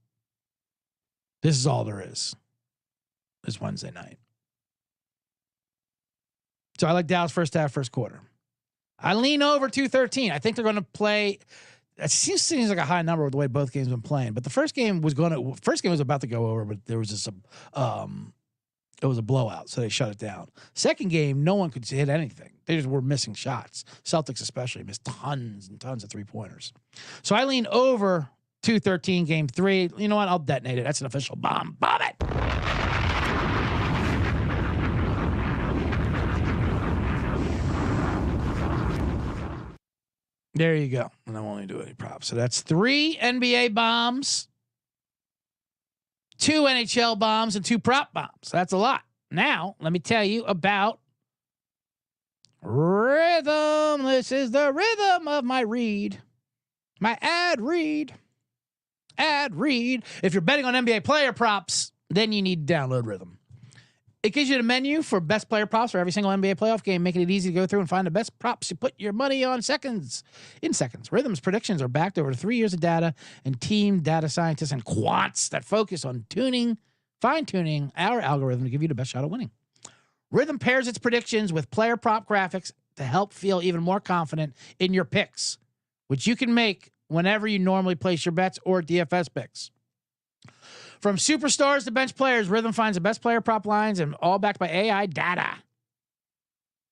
This is all there is. This Wednesday night. So I like Dallas first half, first quarter. I lean over 213. I think they're going to play. It seems like a high number with the way both games have been playing. But the first game was about to go over, but there was just it was a blowout, so they shut it down. Second game, no one could hit anything. They just were missing shots. Celtics especially missed tons and tons of 3-pointers. So I lean over 213 game 3. You know what? I'll detonate it. That's an official bomb. Bomb it. There you go. And I won't even do any props. So that's 3 NBA bombs, 2 NHL bombs, and 2 prop bombs. That's a lot. Now, let me tell you about rhythm. This is the rhythm of my read. My ad read. If you're betting on NBA player props, then you need to download Rhythm. It gives you the menu for best player props for every single NBA playoff game, making it easy to go through and find the best props you put your money on in seconds. Rhythm's predictions are backed over 3 years of data and team data scientists and quants that focus on fine-tuning our algorithm to give you the best shot of winning. Rhythm pairs its predictions with player prop graphics to help feel even more confident in your picks, which you can make whenever you normally place your bets or DFS picks. From superstars to bench players, Rhythm finds the best player prop lines and all backed by AI data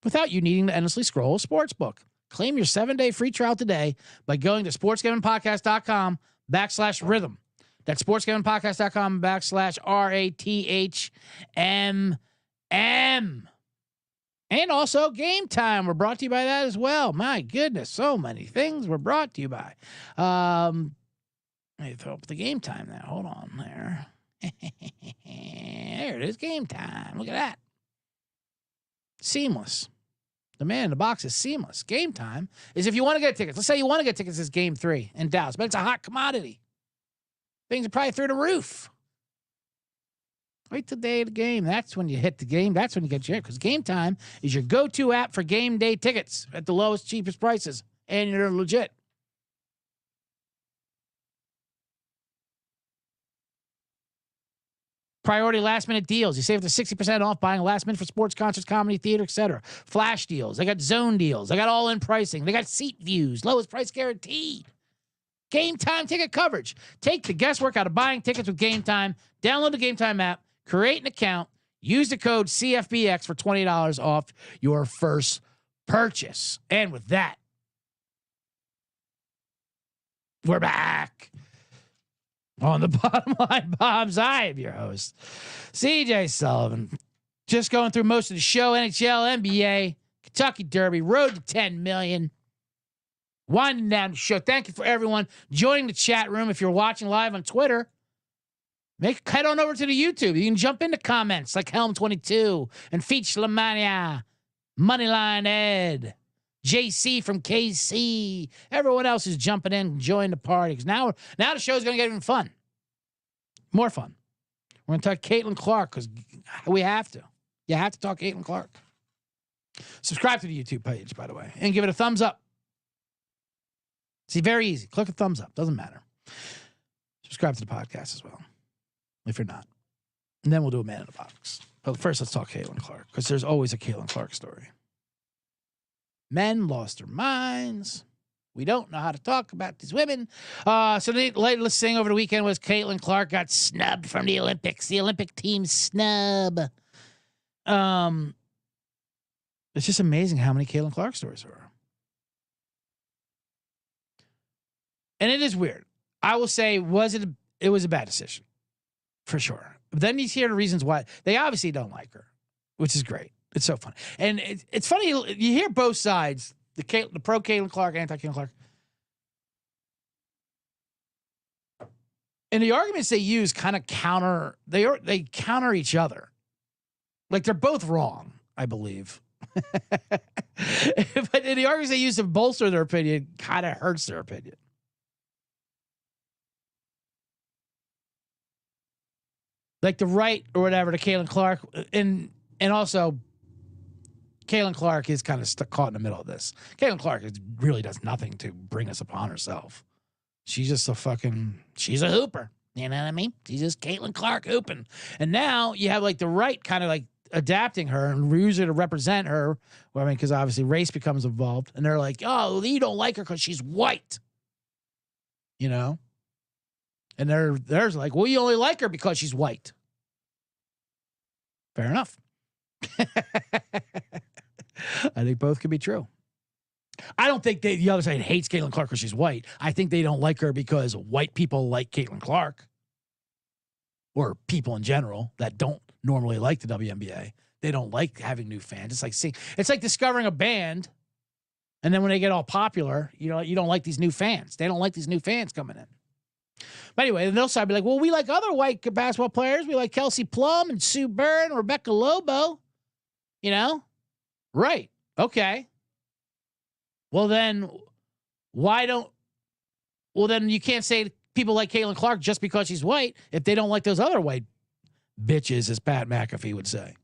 without you needing to endlessly scroll a sportsbook. Claim your 7-day free trial today by going to sportsgamblingpodcast.com/rhythm. That's sportsgamblingpodcast.com/RATHMM. And also Game Time. We're brought to you by that as well. My goodness, so many things we're brought to you by. Let me throw up the Game Time now. Hold on there. There it is, Game Time. Look at that. Seamless. The man in the box is seamless. Game Time is if you want to get tickets. Let's say you want to get tickets this game 3 in Dallas, but it's a hot commodity. Things are probably through the roof. Wait till the day of the game. That's when you hit the game. That's when you get your, because Game Time is your go-to app for game day tickets at the lowest, cheapest prices, and you're legit. Priority last-minute deals. You save up to 60% off buying last minute for sports, concerts, comedy, theater, etc. Flash deals. They got zone deals. They got all-in pricing. They got seat views. Lowest price guaranteed. Game Time ticket coverage. Take the guesswork out of buying tickets with Game Time. Download the Game Time app. Create an account. Use the code CFBX for $20 off your first purchase. And with that, we're back on the Bottom Line Bombs. I am your host, CJ Sullivan. Just going through most of the show. NHL, NBA, Kentucky Derby, road to 10 million. Winding down the show. Thank you for everyone joining the chat room. If you're watching live on Twitter, head on over to the YouTube. You can jump into comments like Helm22 and Feach Lamania, Moneyline Ed, JC from KC. Everyone else is jumping in and joining the party. Because now the show's going to get even fun. More fun. We're going to talk Caitlin Clark because we have to. You have to talk Caitlin Clark. Subscribe to the YouTube page, by the way, and give it a thumbs up. See, very easy. Click a thumbs up. Doesn't matter. Subscribe to the podcast as well, if you're not. And then we'll do a man in the box. But first, let's talk Caitlin Clark, because there's always a Caitlin Clark story. Men lost their minds. We don't know how to talk about these women. So the latest thing over the weekend was Caitlin Clark got snubbed from the Olympics. The Olympic team snub. It's just amazing how many Caitlin Clark stories there are. And it is weird. I will say, it was a bad decision, for sure. But then you hear the reasons why. They obviously don't like her, which is great. It's so fun. And it's funny, you hear both sides, the pro Caitlin Clark, anti-Caitlin Clark. And the arguments they use kind of counter each other. Like they're both wrong, I believe. But the arguments they use to bolster their opinion kind of hurts their opinion. Like the right or whatever to Caitlin Clark, and also Caitlin Clark is kind of caught in the middle of this. Caitlin Clark really does nothing to bring us upon herself. She's just she's a hooper. You know what I mean? She's just Caitlin Clark hooping. And now you have like the right kind of like adapting her and use her to represent her. Well, I mean, because obviously race becomes involved. And they're like, oh, you don't like her because she's white. You know? And there's like, well, you only like her because she's white. Fair enough. I think both could be true. I don't think the other side hates Caitlin Clark because she's white. I think they don't like her because white people like Caitlin Clark, or people in general that don't normally like the WNBA. They don't like having new fans. It's like discovering a band, and then when they get all popular, you don't like these new fans. They don't like these new fans coming in. But anyway, they'll side be like, well, we like other white basketball players. We like Kelsey Plum and Sue Bird and Rebecca Lobo. You know? Right. Okay. Well, then then you can't say people like Caitlin Clark just because she's white if they don't like those other white bitches, as Pat McAfee would say.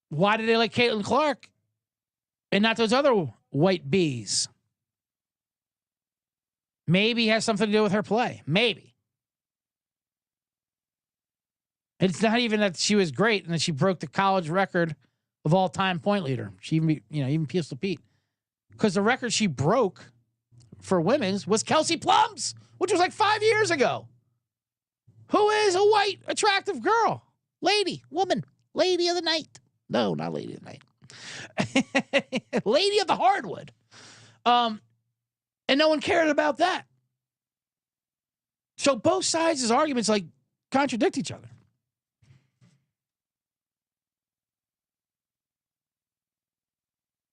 Why do they like Caitlin Clark and not those other white bees? Maybe it has something to do with her play. Maybe. It's not even that she was great and that she broke the college record of all-time point leader. She even Pistol Pete. Because the record she broke for women's was Kelsey Plum's, which was like 5 years ago. Who is a white, attractive girl? Lady, woman, lady of the night. No, not lady of the night. Lady of the hardwood. And no one cared about that. So both sides' arguments like contradict each other.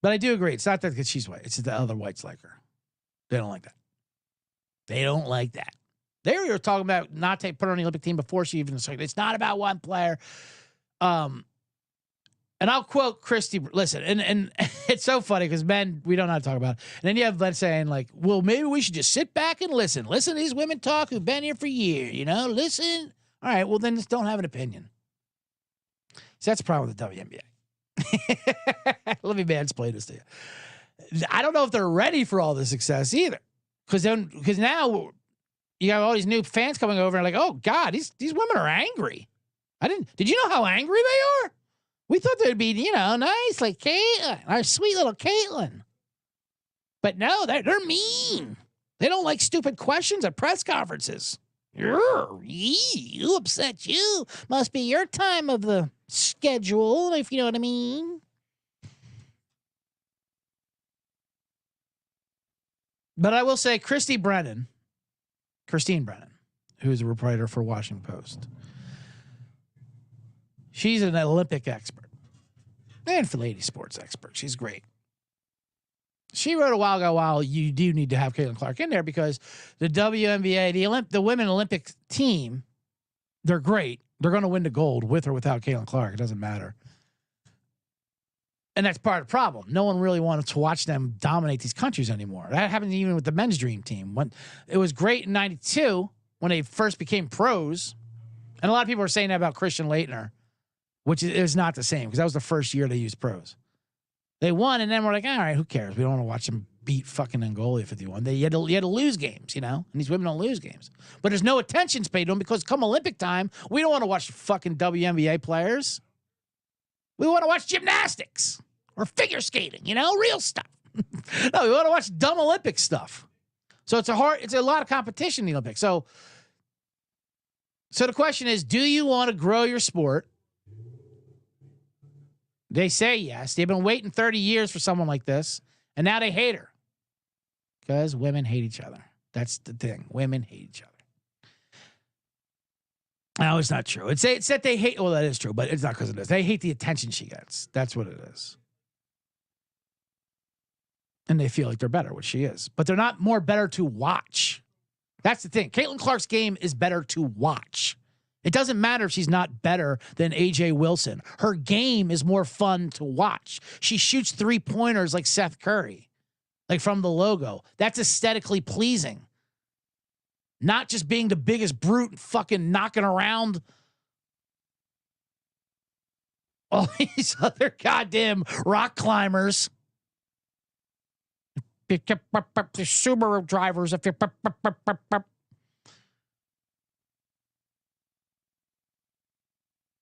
But I do agree. It's not that because she's white. It's the other whites like her. They don't like that. They don't like that. They were talking about not put her on the Olympic team before she even started. It's not about one player. And I'll quote Christy. Listen, and it's so funny because men, we don't know how to talk about it. And then you have Len saying like, well, maybe we should just sit back and listen. Listen to these women talk who've been here for years, listen. All right, well, then just don't have an opinion. So that's the problem with the WNBA. Let me mansplain this to you. I don't know if they're ready for all the success either. Because now you have all these new fans coming over and like, oh God, these women are angry. Did you know how angry they are? We thought they'd be, nice, like Caitlin, our sweet little Caitlin. But no, they're mean. They don't like stupid questions at press conferences. Who upset you? Must be your time of the schedule, if you know what I mean. But I will say Christine Brennan, who's a reporter for Washington Post. She's an Olympic expert and for lady sports expert. She's great. She wrote a while ago, you do need to have Caitlin Clark in there because the WNBA, the women Olympic team, they're great. They're going to win the gold with or without Caitlin Clark. It doesn't matter. And that's part of the problem. No one really wanted to watch them dominate these countries anymore. That happened even with the men's dream team. When it was great in 92 when they first became pros. And a lot of people are saying that about Christian Laettner, which is not the same because that was the first year they used pros. They won, and then we're like, all right, who cares? We don't want to watch them beat fucking Angola 51. You had to lose games, and these women don't lose games. But there's no attention paid to them because come Olympic time, we don't want to watch fucking WNBA players. We want to watch gymnastics or figure skating, real stuff. No, we want to watch dumb Olympic stuff. So it's a lot of competition in the Olympics. So the question is, do you want to grow your sport? They say yes. They've been waiting 30 years for someone like this, and now they hate her. Because women hate each other. That's the thing. Women hate each other. No, it's not true. It's that they hate, well, that is true, but it's not because of this. They hate the attention she gets. That's what it is. And they feel like they're better, which she is. But they're not more better to watch. That's the thing. Caitlin Clark's game is better to watch. It doesn't matter if she's not better than AJ Wilson. Her game is more fun to watch. She shoots 3-pointers like Seth Curry, like from the logo. That's aesthetically pleasing. Not just being the biggest brute and fucking knocking around all these other goddamn rock climbers. The Subaru drivers.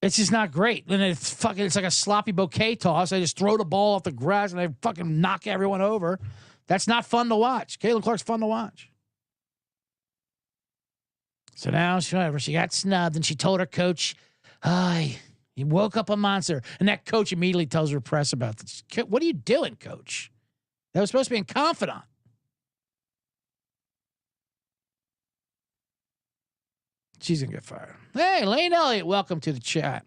It's just not great. And it's like a sloppy bouquet toss. I just throw the ball off the grass and I fucking knock everyone over. That's not fun to watch. Caitlin Clark's fun to watch. So now she got snubbed and she told her coach, he woke up a monster. And that coach immediately tells her press about this. What are you doing, coach? That was supposed to be a confidant. She's going to get fired. Hey, Lane Elliott, welcome to the chat.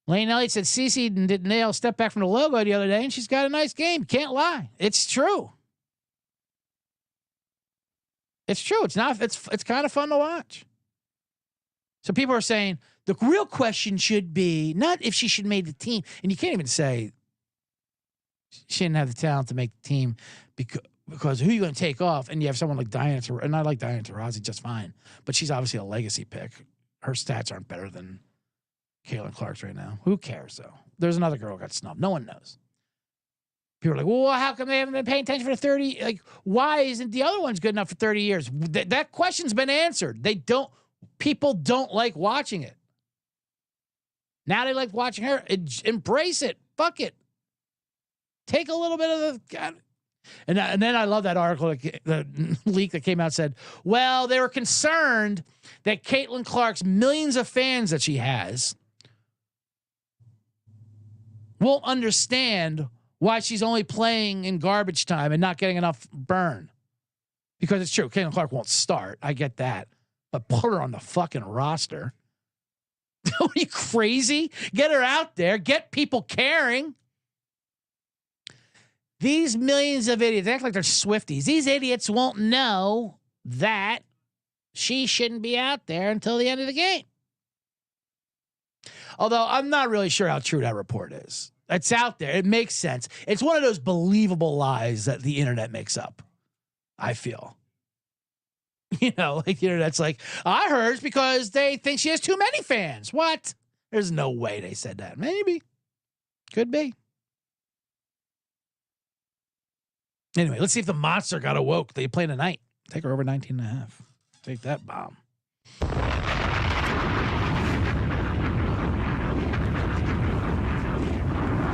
Lane Elliott said Cece did nail step back from the logo the other day, and she's got a nice game. Can't lie. It's true. It's true. It's kind of fun to watch. So people are saying the real question should be not if she should have made the team. And you can't even say she didn't have the talent to make the team because who are you going to take off? And you have someone like Diana Taurasi, and I like Diana Taurasi just fine, but she's obviously a legacy pick. Her stats aren't better than Caitlin Clark's right now. Who cares, though? There's another girl who got snubbed. No one knows. People are like, well, how come they haven't been paying attention for 30? Like, why isn't the other ones good enough for 30 years? That question's been answered. People don't like watching it. Now they like watching her. Embrace it. Fuck it. Take a little bit of the... God. And then I love that article, the leak that came out said, well, they were concerned that Caitlin Clark's millions of fans that she has won't understand why she's only playing in garbage time and not getting enough burn. Because it's true, Caitlin Clark won't start. I get that. But put her on the fucking roster. Are you crazy? Get her out there. Get people caring. These millions of idiots, they act like they're Swifties. These idiots won't know that she shouldn't be out there until the end of the game. Although I'm not really sure how true that report is. It's out there. It makes sense. It's one of those believable lies that the internet makes up, I feel. Like the internet's like, I heard it's because they think she has too many fans. What? There's no way they said that. Maybe. Could be. Anyway, let's see if the monster got awoke. They play tonight. Take her over 19.5. Take that bomb.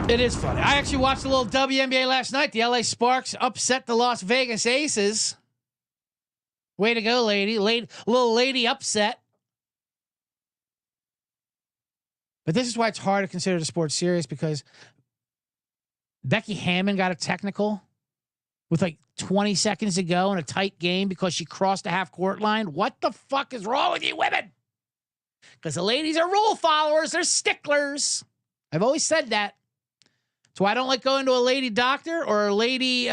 It is funny. I actually watched a little WNBA last night. The LA Sparks upset the Las Vegas Aces. Way to go, lady. Little lady upset. But this is why it's hard to consider the sport serious, because Becky Hammon got a technical with like 20 seconds to go in a tight game because she crossed the half-court line. What the fuck is wrong with you women? Because the ladies are rule followers. They're sticklers. I've always said that. That's why I don't like going to a lady doctor or a lady,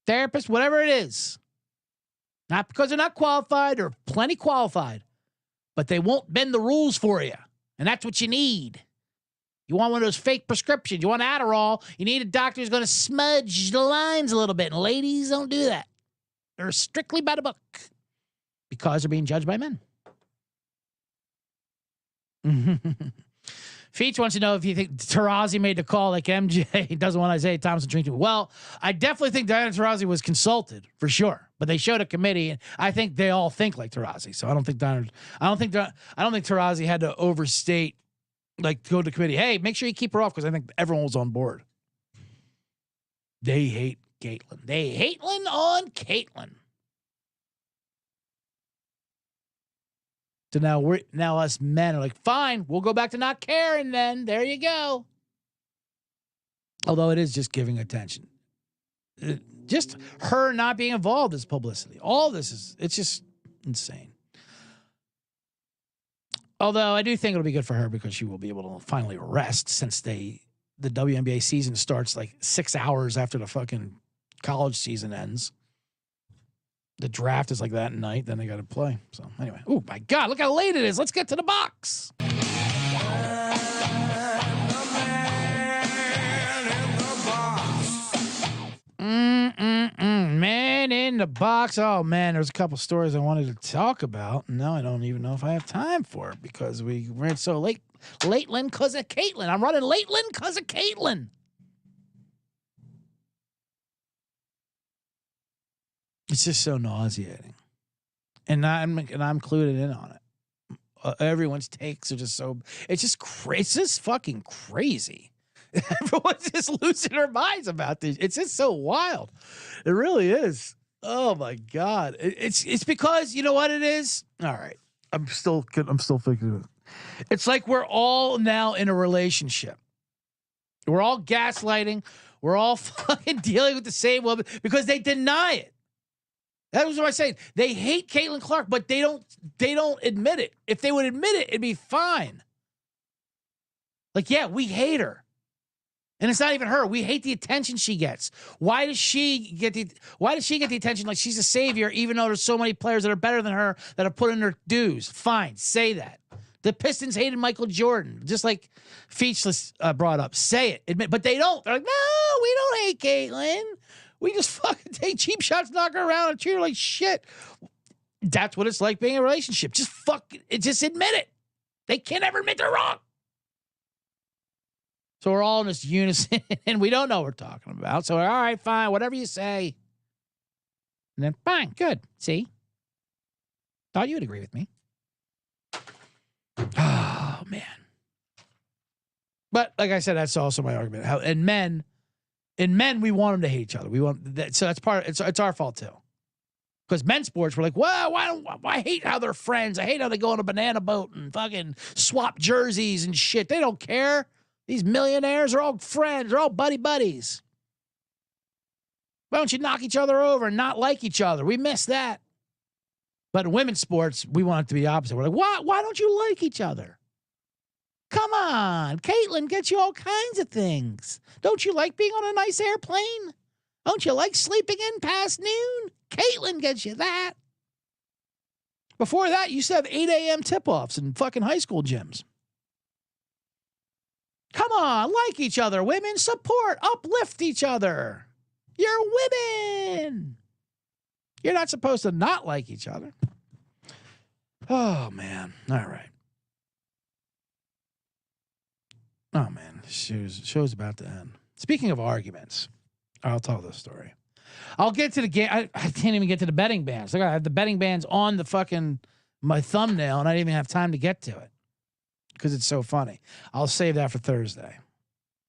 therapist, whatever it is. Not because they're not qualified. They're plenty qualified. But they won't bend the rules for you. And that's what you need. You want one of those fake prescriptions. You want Adderall. You need a doctor who's going to smudge the lines a little bit. And ladies don't do that. They're strictly by the book because they're being judged by men. Feach wants to know if you think Taurasi made the call like MJ. He doesn't want Isaiah Thompson drinking. Well, I definitely think Diana Taurasi was consulted for sure, but they showed a committee, and I think they all think like Taurasi. So I don't think Taurasi had to overstate, like go to the committee. Hey, make sure you keep her off because I think everyone was on board. They hate Caitlyn. They hate on Caitlyn. So now us men are like, fine, we'll go back to not caring then. There you go. Although it is just giving attention. Just her not being involved is publicity. All this it's just insane. Although I do think it'll be good for her because she will be able to finally rest since the WNBA season starts like 6 hours after the fucking college season ends. The draft is like that night, then they got to play. So anyway, oh my God, look how late it is. Let's get to the box. Man in the box. Oh man, there's a couple stories I wanted to talk about. Now I don't even know if I have time for it because we ran so late. Latelyn because of Caitlyn. I'm running Latelyn because of Caitlyn. It's just so nauseating, and I'm included in on it. Everyone's takes are just so. It's just fucking crazy. Everyone's just losing their minds about this. It's just so wild. It really is. Oh my God. It's because you know what it is. All right, I'm still thinking. It's like we're all now in a relationship. We're all gaslighting. We're all fucking dealing with the same woman because they deny it. That was what I said. They hate Caitlin Clark, but they don't admit it. If they would admit it, it'd be fine. Like, yeah, we hate her. And it's not even her. We hate the attention she gets. Why does she get the attention like she's a savior, even though there's so many players that are better than her that have put in their dues? Fine, say that. The Pistons hated Michael Jordan, just like Feechless brought up. Say it. Admit, but they don't. They're like, no, we don't hate Caitlin. We just fucking take cheap shots, knock her around, and treat her like shit. That's what it's like being in a relationship. Just just admit it. They can't ever admit they're wrong. So we're all in this unison, and we don't know what we're talking about. So, all right, fine, whatever you say. And then, fine, good. See? Thought you would agree with me. Oh, man. But, like I said, that's also my argument. How in men, we want them to hate each other. We want that, so that's part. It's our fault too. Because men's sports, we're like, well, I hate how they're friends. I hate how they go on a banana boat and fucking swap jerseys and shit. They don't care. These millionaires are all friends. They're all buddies. Why don't you knock each other over and not like each other? We miss that. But in women's sports, we want it to be the opposite. We're like, why don't you like each other? Come on. Caitlin gets you all kinds of things. Don't you like being on a nice airplane? Don't you like sleeping in past noon? Caitlin gets you that. Before that, you used to have 8 a.m. tip-offs in fucking high school gyms. Come on, like each other. Women, support, uplift each other. You're women. You're not supposed to not like each other. Oh, man. All right. Oh, man. Show's about to end. Speaking of arguments, I'll tell this story. I'll get to the game. I can't even get to the betting bands. Look, I have the betting bands on the fucking my thumbnail, and I didn't even have time to get to it because it's so funny. I'll save that for Thursday.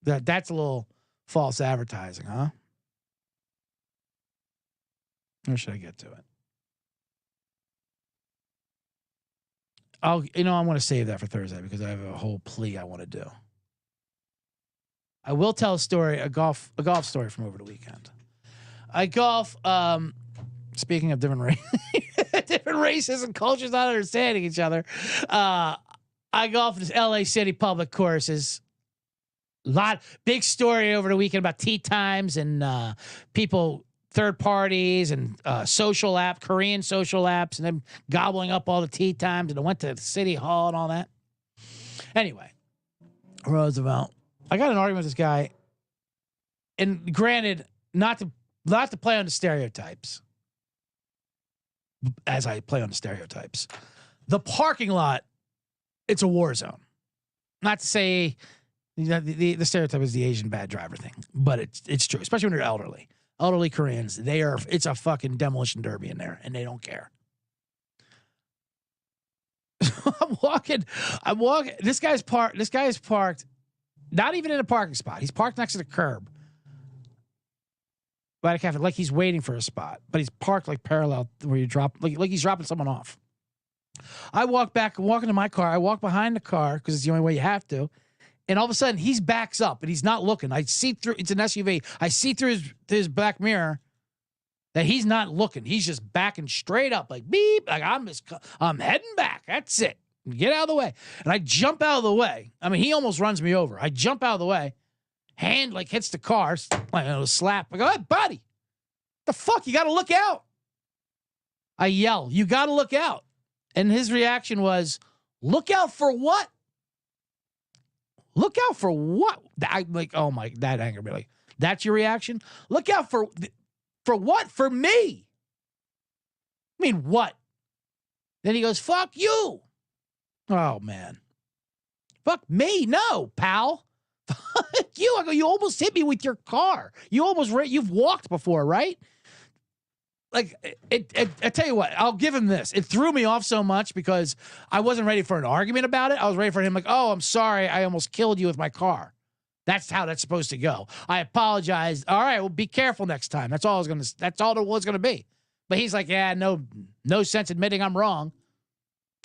That's a little false advertising, huh? Or should I get to it? I'm going to save that for Thursday because I have a whole plea I want to do. I will tell a story, a golf story from over the weekend. I golf. Speaking of different races and cultures not understanding each other, I golf in LA City public courses. Big story over the weekend about tee times and people, third parties and Korean social apps, and them gobbling up all the tee times. And I went to the city hall and all that. Anyway, Roosevelt. I got an argument with this guy, and granted, not to play on the stereotypes, as I play on the stereotypes. The parking lot, it's a war zone. Not to say the stereotype is the Asian bad driver thing, but it's true, especially when you're elderly. Elderly Koreans, it's a fucking demolition derby in there, and they don't care. I'm walking. This guy's parked, not even in a parking spot. He's parked next to the curb by a cafe, like he's waiting for a spot, but he's parked like parallel where you drop, like he's dropping someone off. I walk into my car. I walk behind the car because it's the only way you have to. And all of a sudden, he backs up and he's not looking. I see through. It's an SUV. I see through his back mirror that he's not looking. He's just backing straight up, like beep. Like I'm heading back. That's it. Get out of the way. And I jump out of the way. I mean, he almost runs me over. I jump out of the way. Hand like hits the car. Like a slap. I go, hey, buddy, the fuck? You got to look out. I yell, you got to look out. And his reaction was, look out for what? Look out for what? I'm like, oh my, that angered me. Like, that's your reaction? Look out for what? For me? I mean, what? Then he goes, fuck you. Oh, man. Fuck me? No, pal. Fuck you. I go, you almost hit me with your car. You've walked before, right? Like, I tell you what, I'll give him this. It threw me off so much because I wasn't ready for an argument about it. I was ready for him like, oh, I'm sorry. I almost killed you with my car. That's how that's supposed to go. I apologize. All right, well, be careful next time. That's all it was going to be. But he's like, yeah, no sense admitting I'm wrong.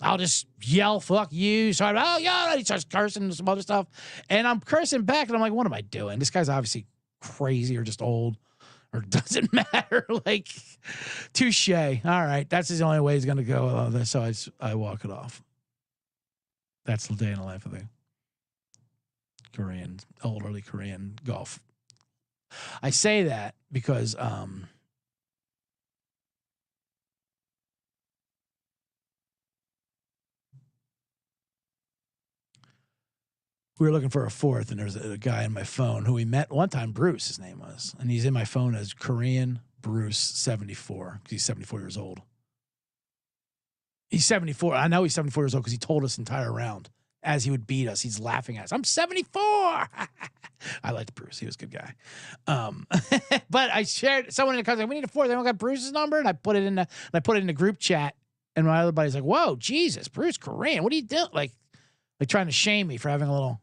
I'll just yell, fuck you. So oh, yeah, he starts cursing and some other stuff. And I'm cursing back, and I'm like, what am I doing? This guy's obviously crazy or just old. Or doesn't matter. Like, touche. All right. That's the only way he's going to go. So I walk it off. That's the day in the life of the elderly Korean golf. I say that because we were looking for a fourth, and there's a guy in my phone who we met one time, Bruce, his name was. And he's in my phone as Korean Bruce 74, because he's 74 years old. He's 74. I know he's 74 years old because he told us the entire round as he would beat us. He's laughing at us. I'm 74. I liked Bruce. He was a good guy. But I shared someone in the country, we need a fourth. They don't got Bruce's number. And I put it in the group chat. And my other buddy's like, whoa, Jesus, Bruce Korean. What are you doing? Like trying to shame me for having a little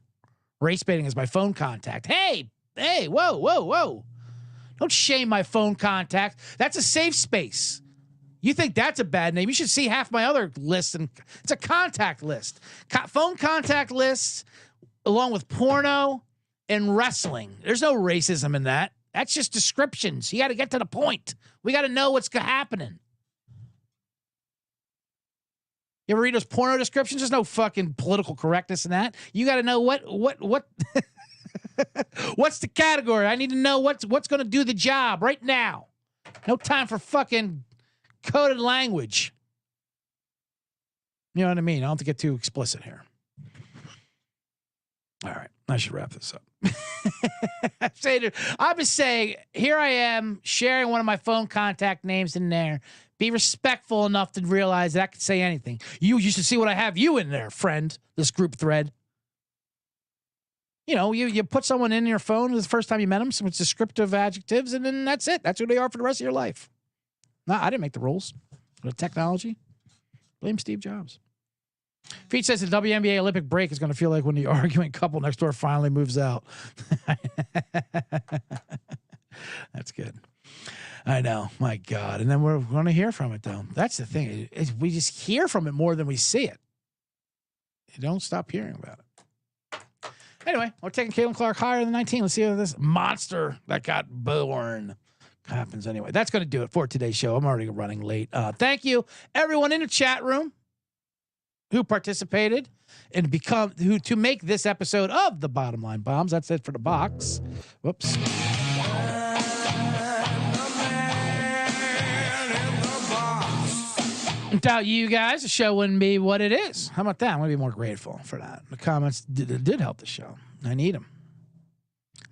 race baiting as my phone contact. Hey, whoa. Don't shame my phone contact. That's a safe space. You think that's a bad name? You should see half my other lists, and it's a contact list. Phone contact lists, along with porno and wrestling. There's no racism in that. That's just descriptions. You got to get to the point. We got to know what's happening. You ever read those porno descriptions? There's no fucking political correctness in that. You got to know what what's the category. I need to know what's going to do the job right now. No time for fucking coded language. You know what I mean? I don't have to get too explicit here. All right. I should wrap this up. I'm just saying, here I am sharing one of my phone contact names in there. Be respectful enough to realize that I could say anything. You should see what I have you in there, friend, this group thread. You know, you put someone in your phone the first time you met them, some descriptive adjectives, and then that's it. That's who they are for the rest of your life. No, I didn't make the rules. The technology, blame Steve Jobs. Feet says the WNBA Olympic break is going to feel like when the arguing couple next door finally moves out. That's good. I know. My God. And then we're going to hear from it, though. That's the thing. We just hear from it more than we see it. You don't stop hearing about it. Anyway, we're taking Caitlin Clark higher than 19. Let's see how this monster that got born happens anyway. That's going to do it for today's show. I'm already running late. Thank you, everyone in the chat room who participated and to make this episode of the Bottom Line Bombs. That's it for the box. Whoops. Without you guys, the show wouldn't be what it is. How about that? I'm going to be more grateful for that. The comments did help the show. I need them.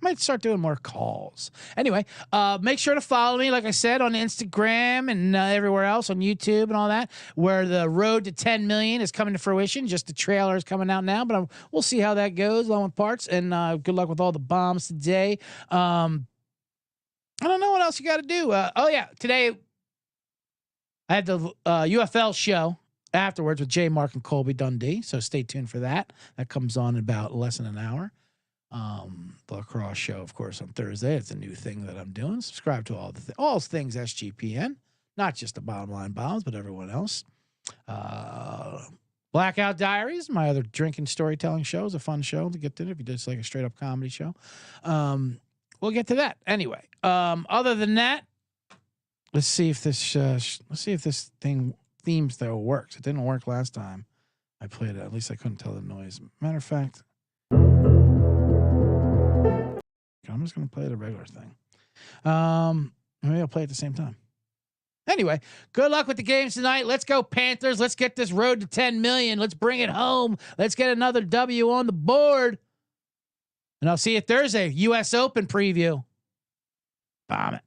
might start doing more calls. Anyway, make sure to follow me, like I said, on Instagram and everywhere else, on YouTube and all that, where the road to 10 million is coming to fruition. Just the trailer is coming out now, but we'll see how that goes along with parts. And good luck with all the bombs today. I don't know what else you got to do. Today I had the UFL show afterwards with J. Mark and Colby Dundee. So stay tuned for that. That comes on in about less than an hour. The lacrosse show, of course, on Thursday. It's a new thing that I'm doing. Subscribe to all things SGPN, not just the Bottom Line Bombs, but everyone else. Blackout Diaries, my other drinking storytelling show, is a fun show to get to if you just like a straight up comedy show. We'll get to that anyway. Other than that, let's see if this theme still works. It didn't work last time I played it. At least I couldn't tell the noise. Matter of fact, I'm just going to play the regular thing. Maybe I'll play at the same time. Anyway, good luck with the games tonight. Let's go Panthers. Let's get this road to 10 million. Let's bring it home. Let's get another W on the board. And I'll see you Thursday. U.S. Open preview. Bomb it.